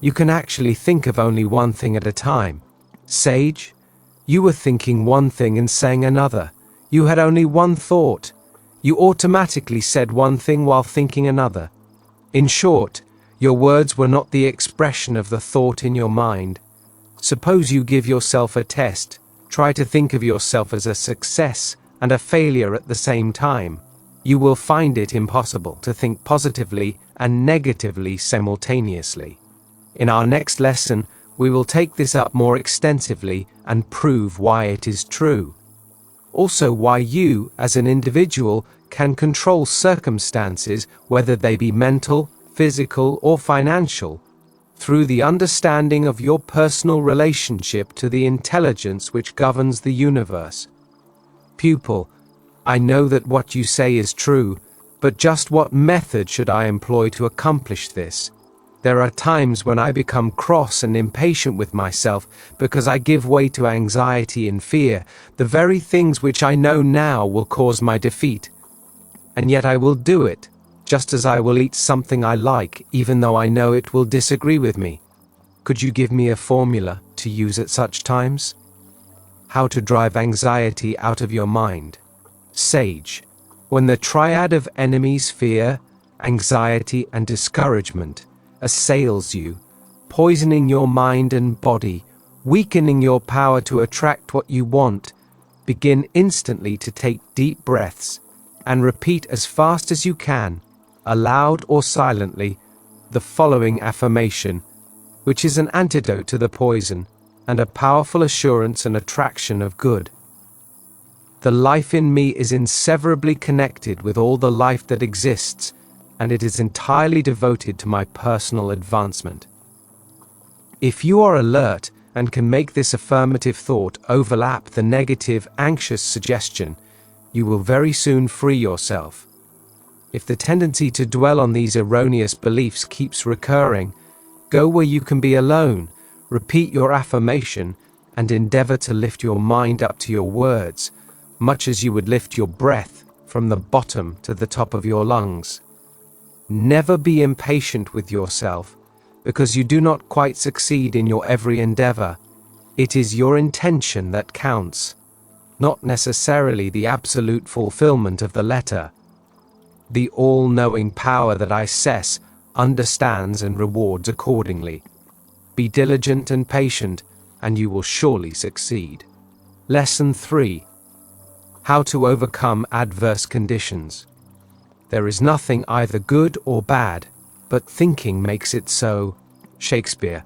[SPEAKER 1] You can actually think of only one thing at a time. Sage, you were thinking one thing and saying another. You had only one thought. You automatically said one thing while thinking another. In short, your words were not the expression of the thought in your mind. Suppose you give yourself a test. Try to think of yourself as a success and a failure at the same time. You will find it impossible to think positively and negatively simultaneously. In our next lesson, we will take this up more extensively and prove why it is true. Also, why you, as an individual, can control circumstances, whether they be mental, physical, or financial, through the understanding of your personal relationship to the intelligence which governs the universe. Pupil: I know that what you say is true, but just what method should I employ to accomplish this? There are times when I become cross and impatient with myself because I give way to anxiety and fear, the very things which I know now will cause my defeat. And yet I will do it, just as I will eat something I like, even though I know it will disagree with me. Could you give me a formula to use at such times? How to drive anxiety out of your mind. Sage: When the triad of enemies, fear, anxiety, and discouragement, assails you, poisoning your mind and body, weakening your power to attract what you want, begin instantly to take deep breaths and repeat as fast as you can, aloud or silently, the following affirmation, which is an antidote to the poison and a powerful assurance and attraction of good. The life in me is inseparably connected with all the life that exists, and it is entirely devoted to my personal advancement. If you are alert and can make this affirmative thought overlap the negative, anxious suggestion, you will very soon free yourself. If the tendency to dwell on these erroneous beliefs keeps recurring, go where you can be alone, repeat your affirmation, and endeavor to lift your mind up to your words, much as you would lift your breath from the bottom to the top of your lungs. Never be impatient with yourself, because you do not quite succeed in your every endeavor. It is your intention that counts, not necessarily the absolute fulfillment of the letter. The all-knowing power that I possess understands and rewards accordingly. Be diligent and patient, and you will surely succeed. Lesson 3. How to overcome adverse conditions. There is nothing either good or bad, but thinking makes it so. Shakespeare.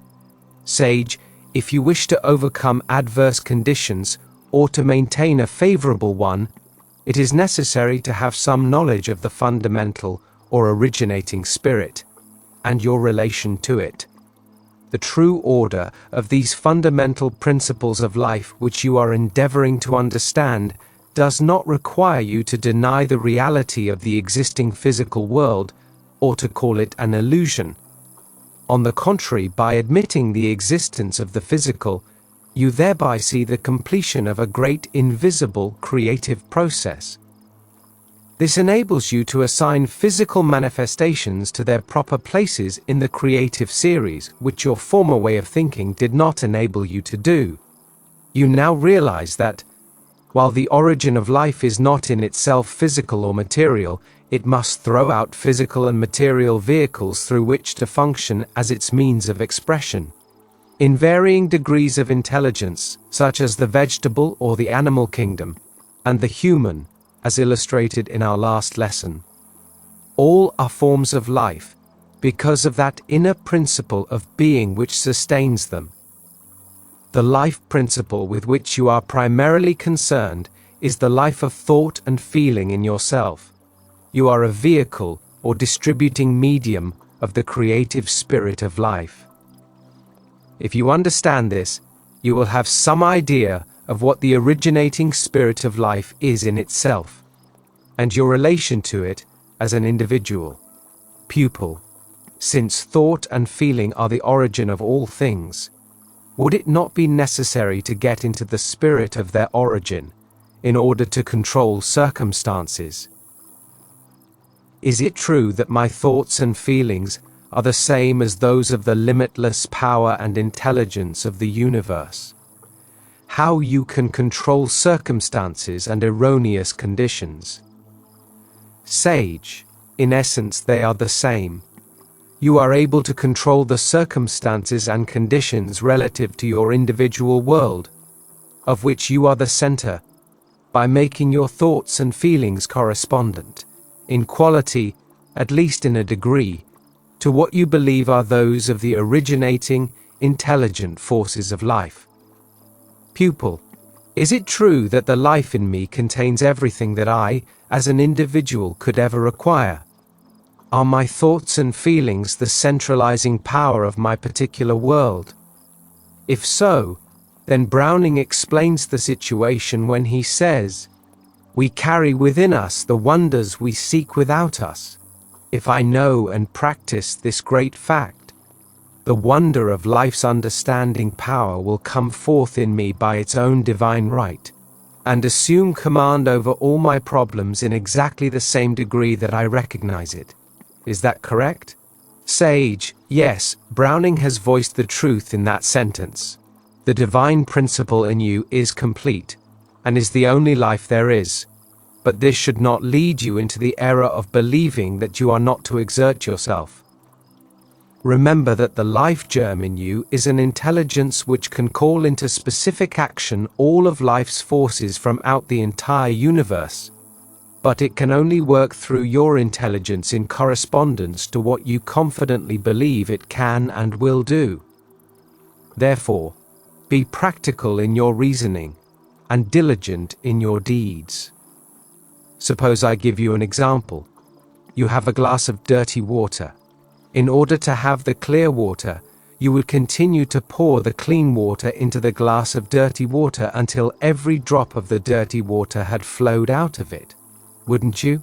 [SPEAKER 1] Sage, if you wish to overcome adverse conditions or to maintain a favorable one, it is necessary to have some knowledge of the fundamental or originating spirit and your relation to it. The true order of these fundamental principles of life which you are endeavoring to understand does not require you to deny the reality of the existing physical world or to call it an illusion. On the contrary, by admitting the existence of the physical, you thereby see the completion of a great invisible creative process. This enables you to assign physical manifestations to their proper places in the creative series, which your former way of thinking did not enable you to do. You now realize that, while the origin of life is not in itself physical or material, it must throw out physical and material vehicles through which to function as its means of expression. In varying degrees of intelligence, such as the vegetable or the animal kingdom, and the human, as illustrated in our last lesson. All are forms of life, because of that inner principle of being which sustains them. The life principle with which you are primarily concerned is the life of thought and feeling in yourself. You are a vehicle or distributing medium of the creative spirit of life. If you understand this, you will have some idea of what the originating spirit of life is in itself, and your relation to it as an individual. Pupil, since thought and feeling are the origin of all things, would it not be necessary to get into the spirit of their origin in order to control circumstances? Is it true that my thoughts and feelings are the same as those of the limitless power and intelligence of the universe? How you can control circumstances and erroneous conditions? Sage, in essence they are the same. You are able to control the circumstances and conditions relative to your individual world, of which you are the center, by making your thoughts and feelings correspondent, in quality, at least in a degree, to what you believe are those of the originating, intelligent forces of life. Pupil, is it true that the life in me contains everything that I, as an individual, could ever require? Are my thoughts and feelings the centralizing power of my particular world? If so, then Browning explains the situation when he says, "We carry within us the wonders we seek without us. If I know and practice this great fact, the wonder of life's understanding power will come forth in me by its own divine right, and assume command over all my problems in exactly the same degree that I recognize it." Is that correct? Sage, yes, Browning has voiced the truth in that sentence. The divine principle in you is complete, and is the only life there is. But this should not lead you into the error of believing that you are not to exert yourself. Remember that the life germ in you is an intelligence which can call into specific action all of life's forces from out the entire universe. But it can only work through your intelligence in correspondence to what you confidently believe it can and will do. Therefore, be practical in your reasoning, and diligent in your deeds. Suppose I give you an example. You have a glass of dirty water. In order to have the clear water, you would continue to pour the clean water into the glass of dirty water until every drop of the dirty water had flowed out of it. Wouldn't you?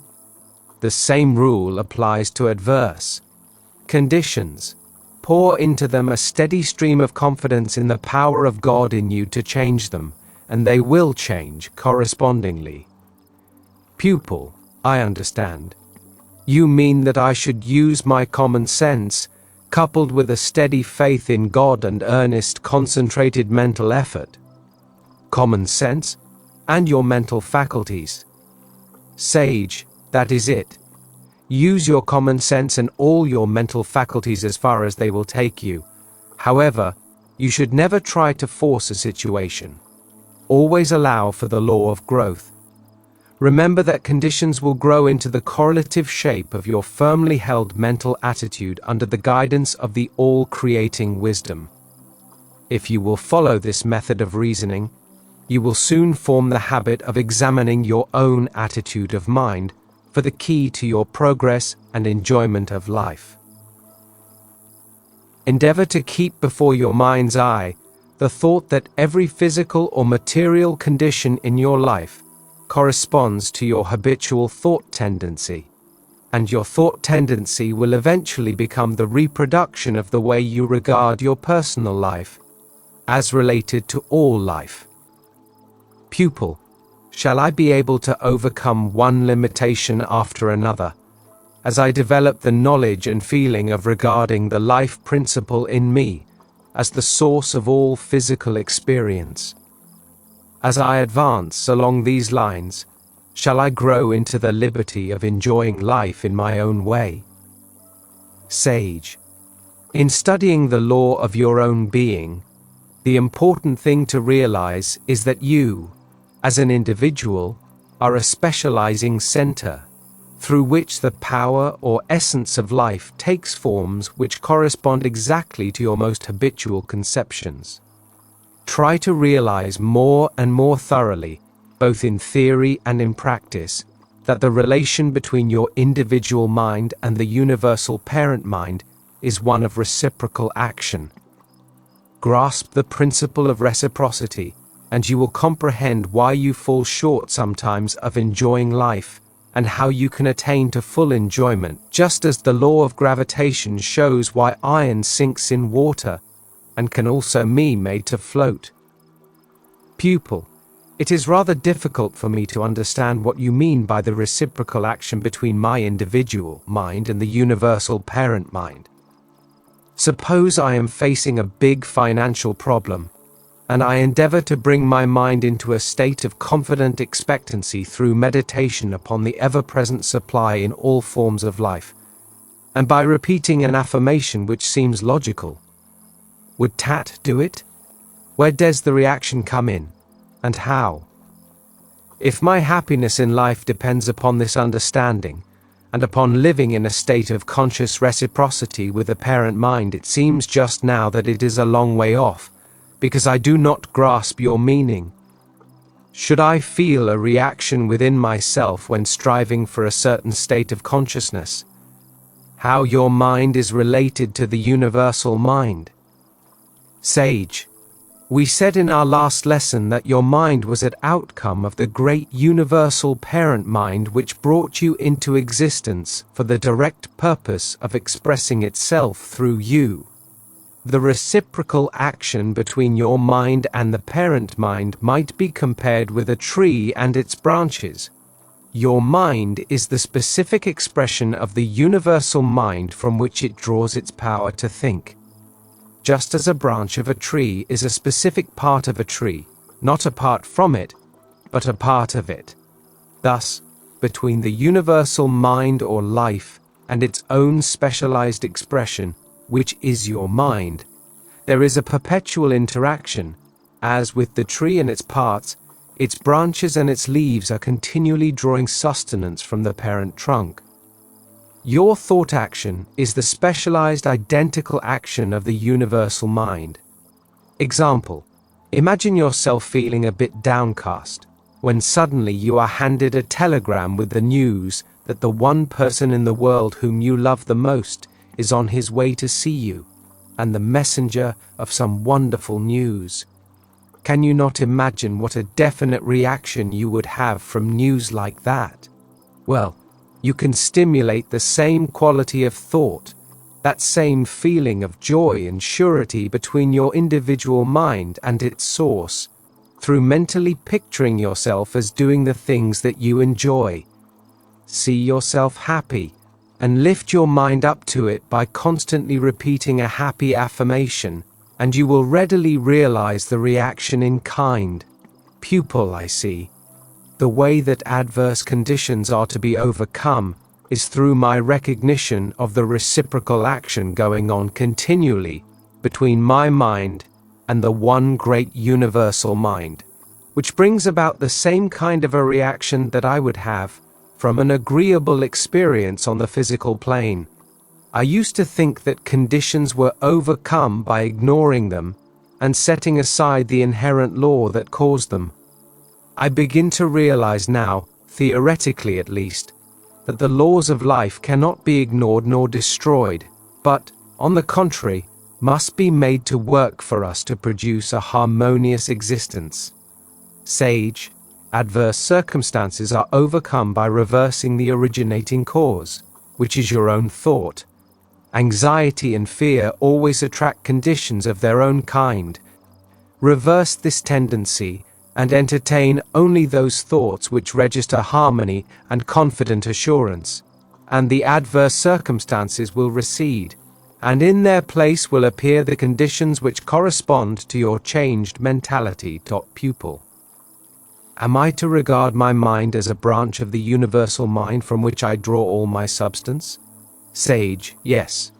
[SPEAKER 1] The same rule applies to adverse conditions. Pour into them a steady stream of confidence in the power of God in you to change them, and they will change correspondingly. Pupil, I understand. You mean that I should use my common sense, coupled with a steady faith in God and earnest, concentrated mental effort. Common sense, and your mental faculties. Sage, that is it. Use your common sense and all your mental faculties as far as they will take you. However, you should never try to force a situation. Always allow for the law of growth. Remember that conditions will grow into the correlative shape of your firmly held mental attitude under the guidance of the all-creating wisdom. If you will follow this method of reasoning, you will soon form the habit of examining your own attitude of mind for the key to your progress and enjoyment of life. Endeavor to keep before your mind's eye the thought that every physical or material condition in your life corresponds to your habitual thought tendency, and your thought tendency will eventually become the reproduction of the way you regard your personal life, as related to all life. Pupil, shall I be able to overcome one limitation after another, as I develop the knowledge and feeling of regarding the life principle in me as the source of all physical experience? As I advance along these lines, shall I grow into the liberty of enjoying life in my own way? Sage. In studying the law of your own being, the important thing to realize is that you, as an individual, are a specializing center, through which the power or essence of life takes forms which correspond exactly to your most habitual conceptions. Try to realize more and more thoroughly, both in theory and in practice, that the relation between your individual mind and the universal parent mind is one of reciprocal action. Grasp the principle of reciprocity, and you will comprehend why you fall short sometimes of enjoying life, and how you can attain to full enjoyment, just as the law of gravitation shows why iron sinks in water, and can also be made to float. Pupil. It is rather difficult for me to understand what you mean by the reciprocal action between my individual mind and the universal parent mind. Suppose I am facing a big financial problem, and I endeavor to bring my mind into a state of confident expectancy through meditation upon the ever-present supply in all forms of life, and by repeating an affirmation which seems logical. Would Tat do it? Where does the reaction come in, and how? If my happiness in life depends upon this understanding, and upon living in a state of conscious reciprocity with the parent mind, it seems just now that it is a long way off, because I do not grasp your meaning. Should I feel a reaction within myself when striving for a certain state of consciousness? How your mind is related to the universal mind? Sage. We said in our last lesson that your mind was an outcome of the great universal parent mind which brought you into existence for the direct purpose of expressing itself through you. The reciprocal action between your mind and the parent mind might be compared with a tree and its branches. Your mind is the specific expression of the universal mind from which it draws its power to think. Just as a branch of a tree is a specific part of a tree, not apart from it, but a part of it. Thus, between the universal mind or life and its own specialized expression, which is your mind, there is a perpetual interaction. As with the tree and its parts, its branches and its leaves are continually drawing sustenance from the parent trunk. Your thought action is the specialized identical action of the universal mind. Example: imagine yourself feeling a bit downcast, when suddenly you are handed a telegram with the news that the one person in the world whom you love the most is on his way to see you, and the messenger of some wonderful news. Can you not imagine what a definite reaction you would have from news like that? Well, you can stimulate the same quality of thought, that same feeling of joy and surety between your individual mind and its source, through mentally picturing yourself as doing the things that you enjoy. See yourself happy, and lift your mind up to it by constantly repeating a happy affirmation, and you will readily realize the reaction in kind. Pupil, I see. The way that adverse conditions are to be overcome is through my recognition of the reciprocal action going on continually between my mind and the one great universal mind, which brings about the same kind of a reaction that I would have from an agreeable experience on the physical plane. I used to think that conditions were overcome by ignoring them and setting aside the inherent law that caused them. I begin to realize now, theoretically at least, that the laws of life cannot be ignored nor destroyed, but, on the contrary, must be made to work for us to produce a harmonious existence. Sage. Adverse circumstances are overcome by reversing the originating cause, which is your own thought. Anxiety and fear always attract conditions of their own kind. Reverse this tendency and entertain only those thoughts which register harmony and confident assurance, and the adverse circumstances will recede, and in their place will appear the conditions which correspond to your changed mentality. Pupil. Am I to regard my mind as a branch of the universal mind from which I draw all my substance? Sage, yes.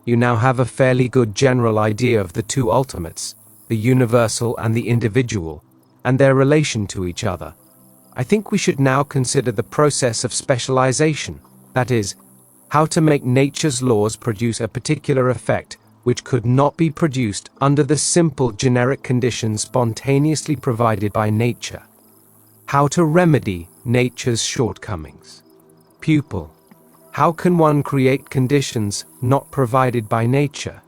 [SPEAKER 1] You now have a fairly good general idea of the two ultimates, the universal and the individual, and their relation to each other. I think we should now consider the process of specialization, that is, how to make nature's laws produce a particular effect which could not be produced under the simple generic conditions spontaneously provided by nature. How to remedy nature's shortcomings. Pupil. How can one create conditions not provided by nature?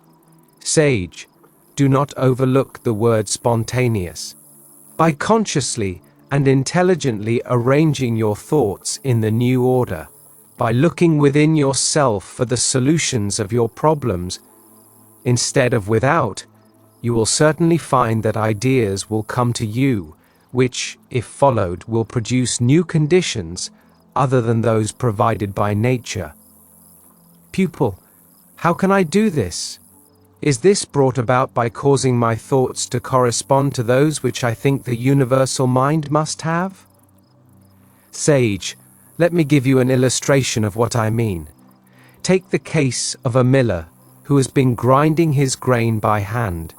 [SPEAKER 1] Sage. Do not overlook the word spontaneous. By consciously and intelligently arranging your thoughts in the new order, by looking within yourself for the solutions of your problems, instead of without, you will certainly find that ideas will come to you, which, if followed, will produce new conditions other than those provided by nature. Pupil. How can I do this? Is this brought about by causing my thoughts to correspond to those which I think the universal mind must have? Sage. Let me give you an illustration of what I mean. Take the case of a miller who has been grinding his grain by hand.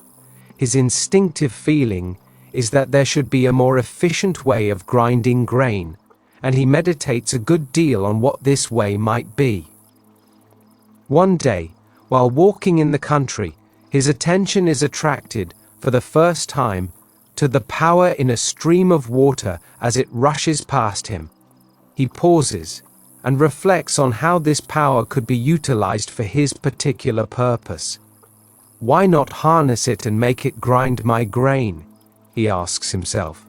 [SPEAKER 1] His instinctive feeling is that there should be a more efficient way of grinding grain, and he meditates a good deal on what this way might be. One day, while walking in the country, his attention is attracted, for the first time, to the power in a stream of water as it rushes past him. He pauses and reflects on how this power could be utilized for his particular purpose. Why not harness it and make it grind my grain? He asks himself.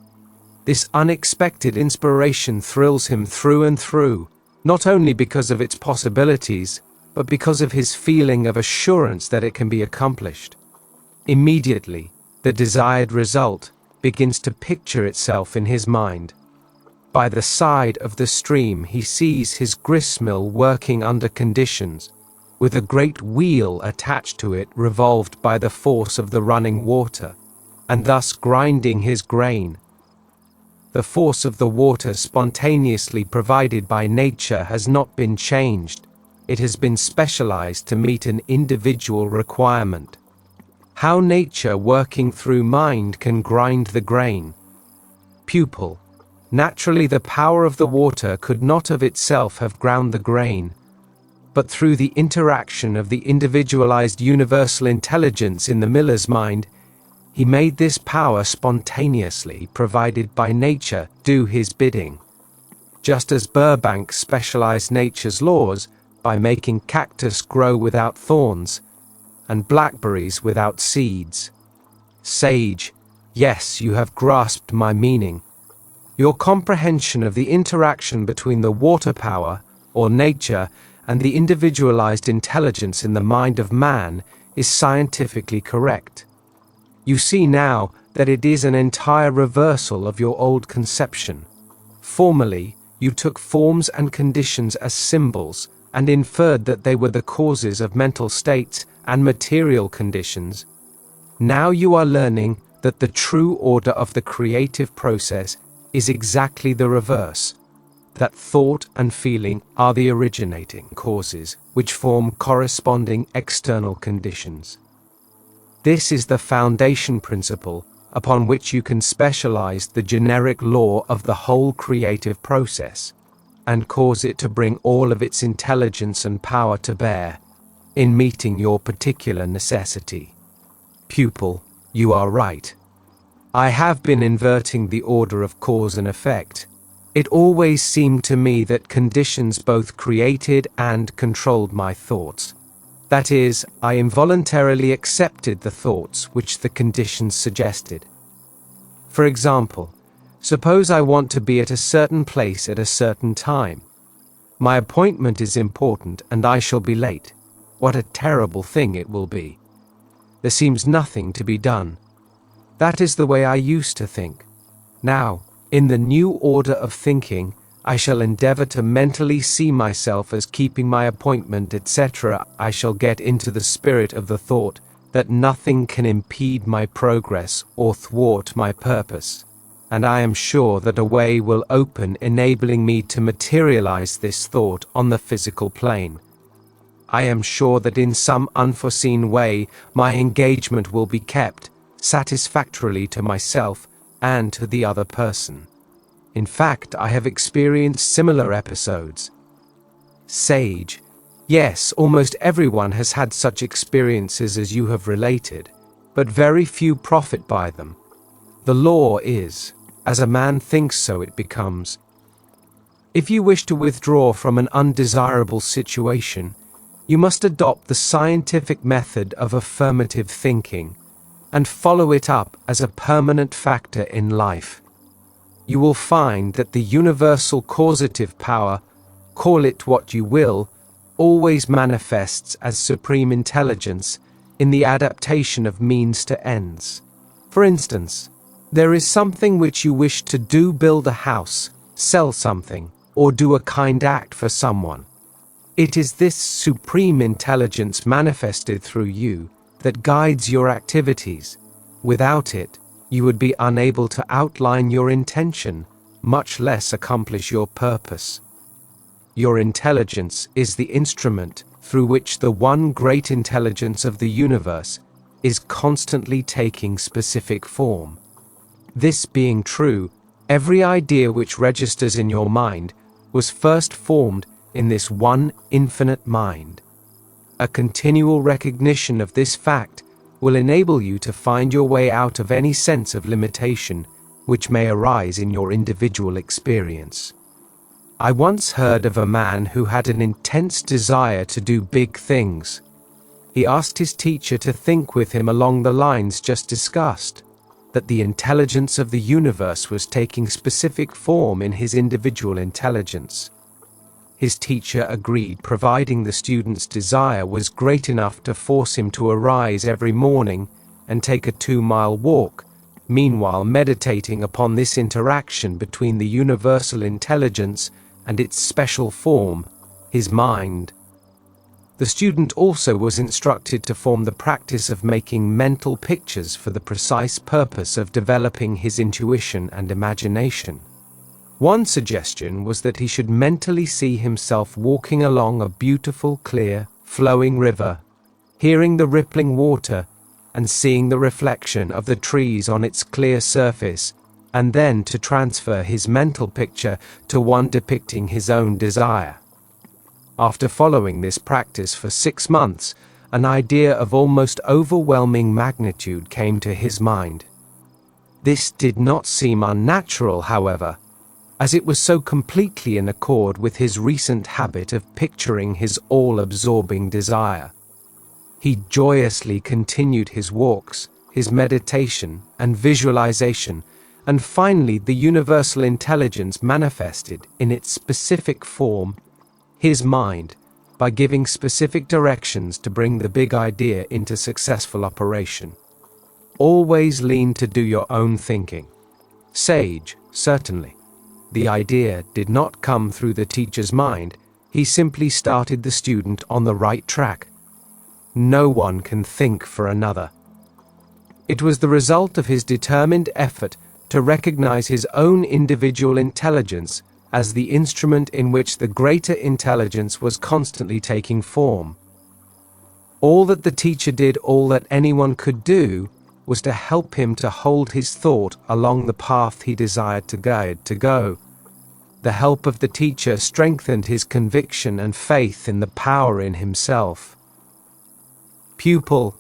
[SPEAKER 1] This unexpected inspiration thrills him through and through, not only because of its possibilities, but because of his feeling of assurance that it can be accomplished. Immediately, the desired result begins to picture itself in his mind. By the side of the stream he sees his gristmill working under conditions, with a great wheel attached to it revolved by the force of the running water, and thus grinding his grain. The force of the water spontaneously provided by nature has not been changed. It has been specialized to meet an individual requirement. How nature working through mind can grind the grain. Pupil. Naturally, the power of the water could not of itself have ground the grain, but through the interaction of the individualized universal intelligence in the miller's mind, he made this power spontaneously provided by nature do his bidding. Just as Burbank specialized nature's laws by making cactus grow without thorns and blackberries without seeds. Sage. Yes, you have grasped my meaning. Your comprehension of the interaction between the water power, or nature, and the individualized intelligence in the mind of man is scientifically correct. You see now that it is an entire reversal of your old conception. Formerly, you took forms and conditions as symbols and inferred that they were the causes of mental states and material conditions. Now you are learning that the true order of the creative process is exactly the reverse, that thought and feeling are the originating causes which form corresponding external conditions. This is the foundation principle upon which you can specialize the generic law of the whole creative process, and cause it to bring all of its intelligence and power to bear in meeting your particular necessity. Pupil, you are right. I have been inverting the order of cause and effect. It always seemed to me that conditions both created and controlled my thoughts. That is, I involuntarily accepted the thoughts which the conditions suggested. For example, suppose I want to be at a certain place at a certain time. My appointment is important and I shall be late. What a terrible thing it will be. There seems nothing to be done. That is the way I used to think. Now, in the new order of thinking, I shall endeavor to mentally see myself as keeping my appointment, etc. I shall get into the spirit of the thought that nothing can impede my progress or thwart my purpose. and I am sure that a way will open, enabling me to materialize this thought on the physical plane. I am sure that in some unforeseen way my engagement will be kept satisfactorily to myself and to the other person. In fact, I have experienced similar episodes. Sage: yes, almost everyone has had such experiences as you have related, but very few profit by them. The law is, as a man thinks, so it becomes. If you wish to withdraw from an undesirable situation, you must adopt the scientific method of affirmative thinking and follow it up as a permanent factor in life. You will find that the universal causative power, call it what you will, always manifests as supreme intelligence in the adaptation of means to ends. For instance, there is something which you wish to do: build a house, sell something, or do a kind act for someone. It is this supreme intelligence manifested through you that guides your activities. Without it, you would be unable to outline your intention, much less accomplish your purpose. Your intelligence is the instrument through which the one great intelligence of the universe is constantly taking specific form. This being true, every idea which registers in your mind was first formed in this one infinite mind. A continual recognition of this fact will enable you to find your way out of any sense of limitation which may arise in your individual experience. I once heard of a man who had an intense desire to do big things. He asked his teacher to think with him along the lines just discussed, that the intelligence of the universe was taking specific form in his individual intelligence. His teacher agreed, providing the student's desire was great enough to force him to arise every morning and take a 2-mile walk, meanwhile meditating upon this interaction between the universal intelligence and its special form, his mind. The student also was instructed to form the practice of making mental pictures for the precise purpose of developing his intuition and imagination. One suggestion was that he should mentally see himself walking along a beautiful, clear, flowing river, hearing the rippling water and seeing the reflection of the trees on its clear surface, and then to transfer his mental picture to one depicting his own desire. After following this practice for 6 months, an idea of almost overwhelming magnitude came to his mind. This did not seem unnatural, however, as it was so completely in accord with his recent habit of picturing his all-absorbing desire. He joyously continued his walks, his meditation and visualization, and finally the universal intelligence manifested in its specific form, his mind, by giving specific directions to bring the big idea into successful operation. Always lean to do your own thinking. Sage: certainly. The idea did not come through the teacher's mind, he simply started the student on the right track. No one can think for another. It was the result of his determined effort to recognize his own individual intelligence as the instrument in which the greater intelligence was constantly taking form. All that the teacher did, all that anyone could do, was to help him to hold his thought along the path he desired to go. The help of the teacher strengthened his conviction and faith in the power in himself. Pupil: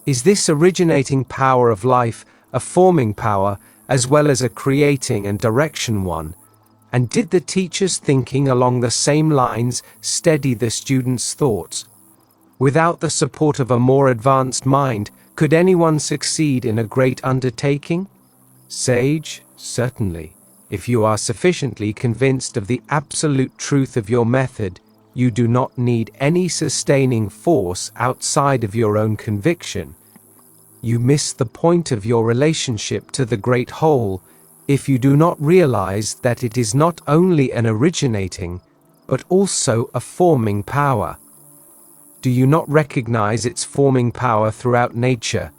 [SPEAKER 1] is this originating power of life a forming power as well as a creating and direction one? And did the teacher's thinking along the same lines steady the student's thoughts? Without the support of a more advanced mind, could anyone succeed in a great undertaking? Sage: certainly. If you are sufficiently convinced of the absolute truth of your method, you do not need any sustaining force outside of your own conviction. You miss the point of your relationship to the great whole if you do not realize that it is not only an originating, but also a forming power. Do you not recognize its forming power throughout nature?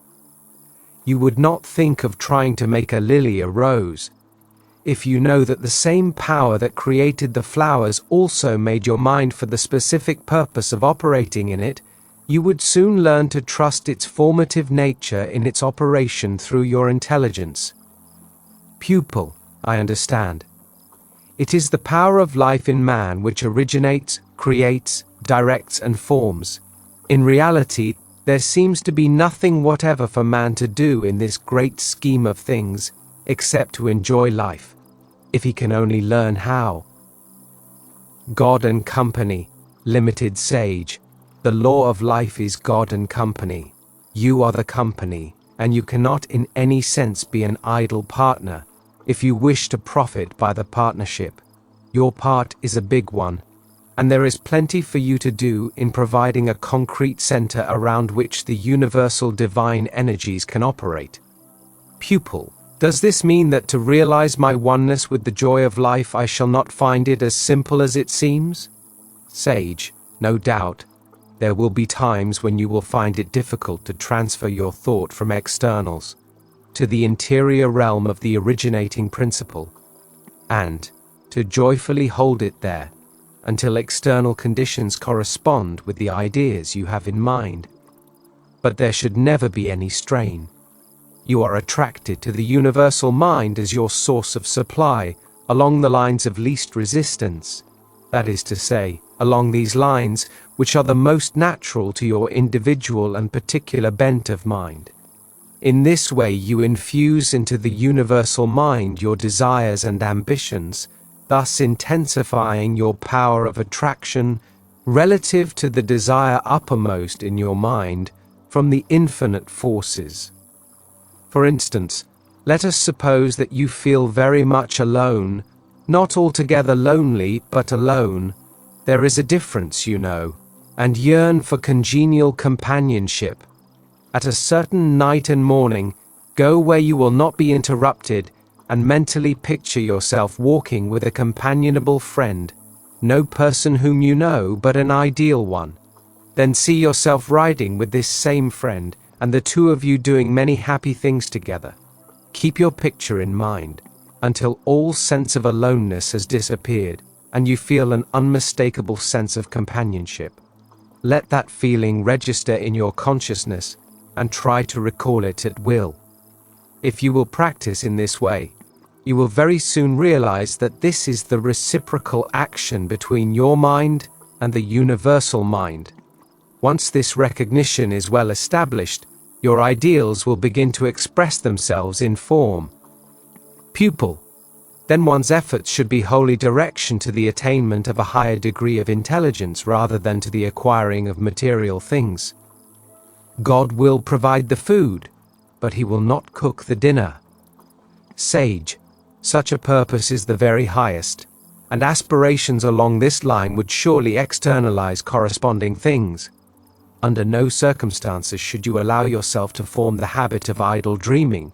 [SPEAKER 1] You would not think of trying to make a lily a rose, if you know that the same power that created the flowers also made your mind for the specific purpose of operating in it, you would soon learn to trust its formative nature in its operation through your intelligence. Pupil, I understand. It is the power of life in man which originates, creates, directs, and forms. In reality, there seems to be nothing whatever for man to do in this great scheme of things, except to enjoy life, if he can only learn how. God and company, limited sage. The law of life is God and company. You are the company, and you cannot in any sense be an idle partner if you wish to profit by the partnership. Your part is a big one, and there is plenty for you to do in providing a concrete center around which the universal divine energies can operate. Pupil, does this mean that to realize my oneness with the joy of life I shall not find it as simple as it seems? Sage, no doubt. There will be times when you will find it difficult to transfer your thought from externals to the interior realm of the originating principle, and to joyfully hold it there until external conditions correspond with the ideas you have in mind. But there should never be any strain. You are attracted to the universal mind as your source of supply along the lines of least resistance. That is to say, along these lines which are the most natural to your individual and particular bent of mind. In this way you infuse into the universal mind your desires and ambitions, thus intensifying your power of attraction relative to the desire uppermost in your mind from the infinite forces. For instance, let us suppose that you feel very much alone, not altogether lonely, but alone. There is a difference, you know, and yearn for congenial companionship. At a certain night and morning, go where you will not be interrupted, and mentally picture yourself walking with a companionable friend, no person whom you know, but an ideal one. Then see yourself riding with this same friend, and the two of you doing many happy things together. Keep your picture in mind, until all sense of aloneness has disappeared, and you feel an unmistakable sense of companionship. Let that feeling register in your consciousness, and try to recall it at will. If you will practice in this way, you will very soon realize that this is the reciprocal action between your mind and the universal mind. Once this recognition is well established, your ideals will begin to express themselves in form. Pupil, then one's efforts should be wholly direction to the attainment of a higher degree of intelligence rather than to the acquiring of material things. God will provide the food, but he will not cook the dinner. Sage, such a purpose is the very highest, and aspirations along this line would surely externalize corresponding things. Under no circumstances should you allow yourself to form the habit of idle dreaming.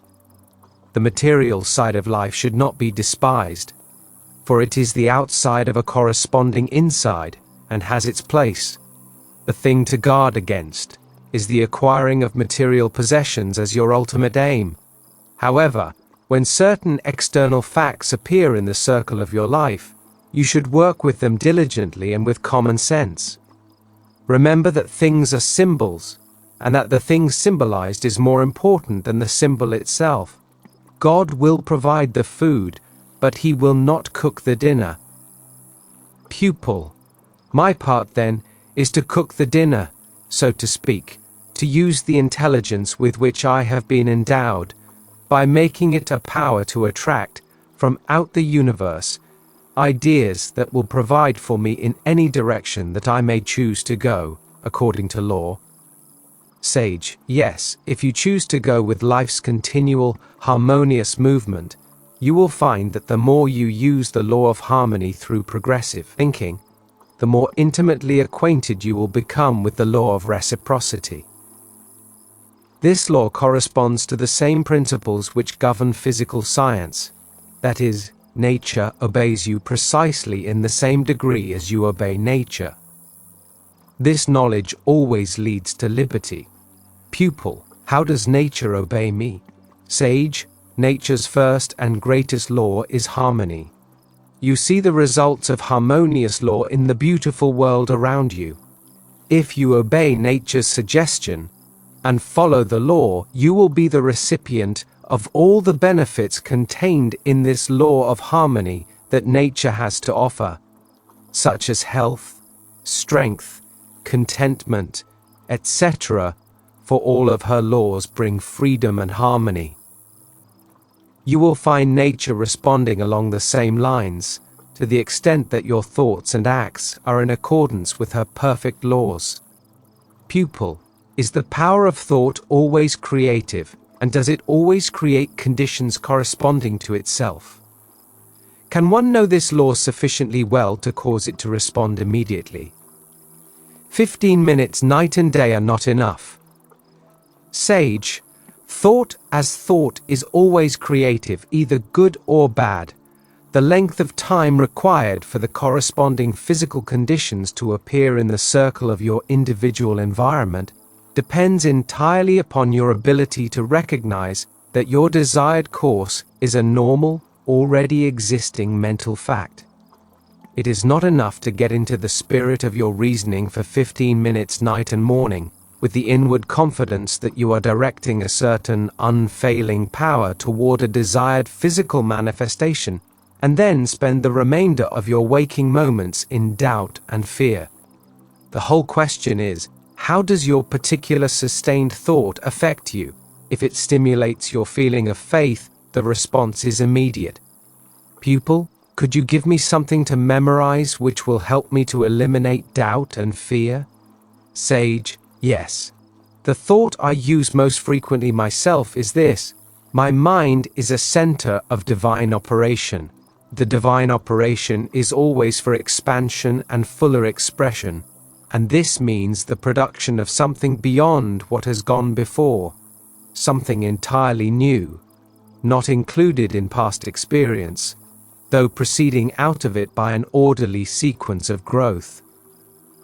[SPEAKER 1] The material side of life should not be despised, for it is the outside of a corresponding inside, and has its place. The thing to guard against is the acquiring of material possessions as your ultimate aim. However, when certain external facts appear in the circle of your life, you should work with them diligently and with common sense. Remember that things are symbols, and that the thing symbolized is more important than the symbol itself. God will provide the food, but he will not cook the dinner. Pupil, my part then is to cook the dinner, so to speak, to use the intelligence with which I have been endowed, by making it a power to attract, from out the universe, ideas that will provide for me in any direction that I may choose to go, according to law. Sage, yes, if you choose to go with life's continual, harmonious movement, you will find that the more you use the law of harmony through progressive thinking, the more intimately acquainted you will become with the law of reciprocity. This law corresponds to the same principles which govern physical science. That is, nature obeys you precisely in the same degree as you obey nature. This knowledge always leads to liberty. Pupil, how does nature obey me? Sage, nature's first and greatest law is harmony. You see the results of harmonious law in the beautiful world around you. If you obey nature's suggestion and follow the law, you will be the recipient of all the benefits contained in this law of harmony that nature has to offer, such as health, strength, contentment, etc., for all of her laws bring freedom and harmony. You will find nature responding along the same lines, to the extent that your thoughts and acts are in accordance with her perfect laws. Pupil, is the power of thought always creative, and does it always create conditions corresponding to itself? Can one know this law sufficiently well to cause it to respond immediately? 15 minutes night and day are not enough. Sage, thought as thought is always creative, either good or bad. The length of time required for the corresponding physical conditions to appear in the circle of your individual environment depends entirely upon your ability to recognize that your desired course is a normal, already existing mental fact. It is not enough to get into the spirit of your reasoning for 15 minutes night and morning, with the inward confidence that you are directing a certain unfailing power toward a desired physical manifestation, and then spend the remainder of your waking moments in doubt and fear. The whole question is, how does your particular sustained thought affect you? If it stimulates your feeling of faith, the response is immediate. Pupil, could you give me something to memorize which will help me to eliminate doubt and fear? Sage, yes. The thought I use most frequently myself is this: my mind is a center of divine operation. The divine operation is always for expansion and fuller expression, and this means the production of something beyond what has gone before, something entirely new, not included in past experience, though proceeding out of it by an orderly sequence of growth.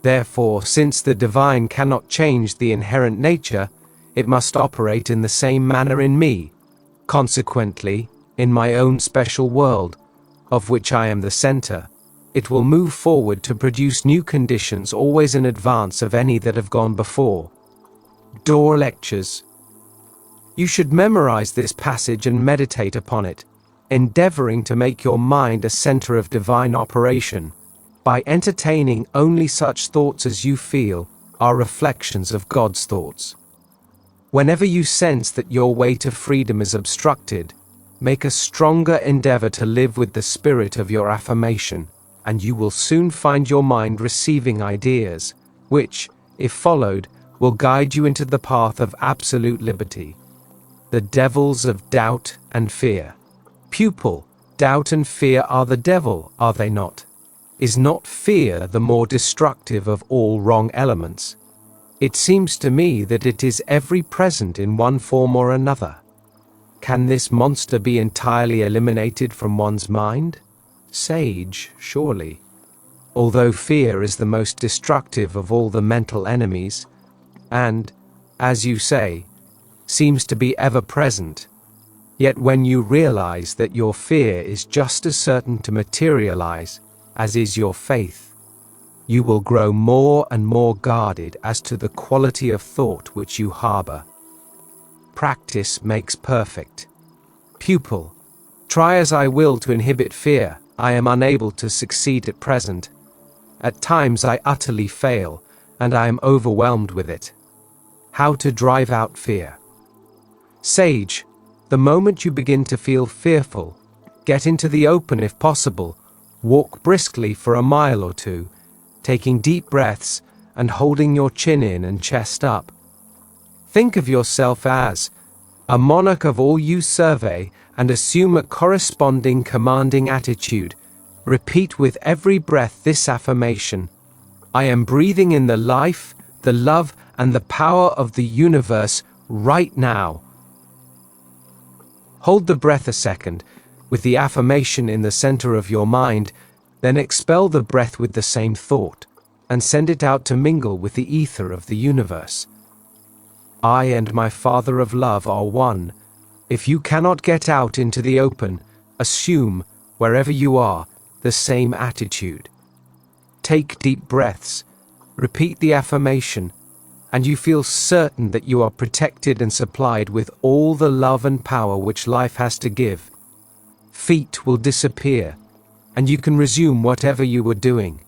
[SPEAKER 1] Therefore, since the divine cannot change the inherent nature, it must operate in the same manner in me. Consequently, in my own special world, of which I am the center, it will move forward to produce new conditions always in advance of any that have gone before. Door Lectures. You should memorize this passage and meditate upon it, endeavoring to make your mind a center of divine operation, by entertaining only such thoughts as you feel are reflections of God's thoughts. Whenever you sense that your way to freedom is obstructed, make a stronger endeavor to live with the spirit of your affirmation, and you will soon find your mind receiving ideas, which, if followed, will guide you into the path of absolute liberty. The devils of doubt and fear. Pupil, doubt and fear are the devil, are they not? Is not fear the more destructive of all wrong elements? It seems to me that it is ever present in one form or another. Can this monster be entirely eliminated from one's mind? Sage, surely. Although fear is the most destructive of all the mental enemies, and, as you say, seems to be ever present, yet when you realize that your fear is just as certain to materialize as is your faith, you will grow more and more guarded as to the quality of thought which you harbor. Practice makes perfect. Pupil, try as I will to inhibit fear, I am unable to succeed at present. At times I utterly fail, and I am overwhelmed with it. How to drive out fear? Sage, the moment you begin to feel fearful, get into the open if possible, walk briskly for a mile or two, taking deep breaths and holding your chin in and chest up. Think of yourself as a monarch of all you survey and assume a corresponding commanding attitude. Repeat with every breath this affirmation: I am breathing in the life, the love, and the power of the universe right now. Hold the breath a second, with the affirmation in the center of your mind, then expel the breath with the same thought, and send it out to mingle with the ether of the universe. I and my Father of love are one. If you cannot get out into the open, assume, wherever you are, the same attitude. Take deep breaths, repeat the affirmation, and you feel certain that you are protected and supplied with all the love and power which life has to give. Feet will disappear, and you can resume whatever you were doing.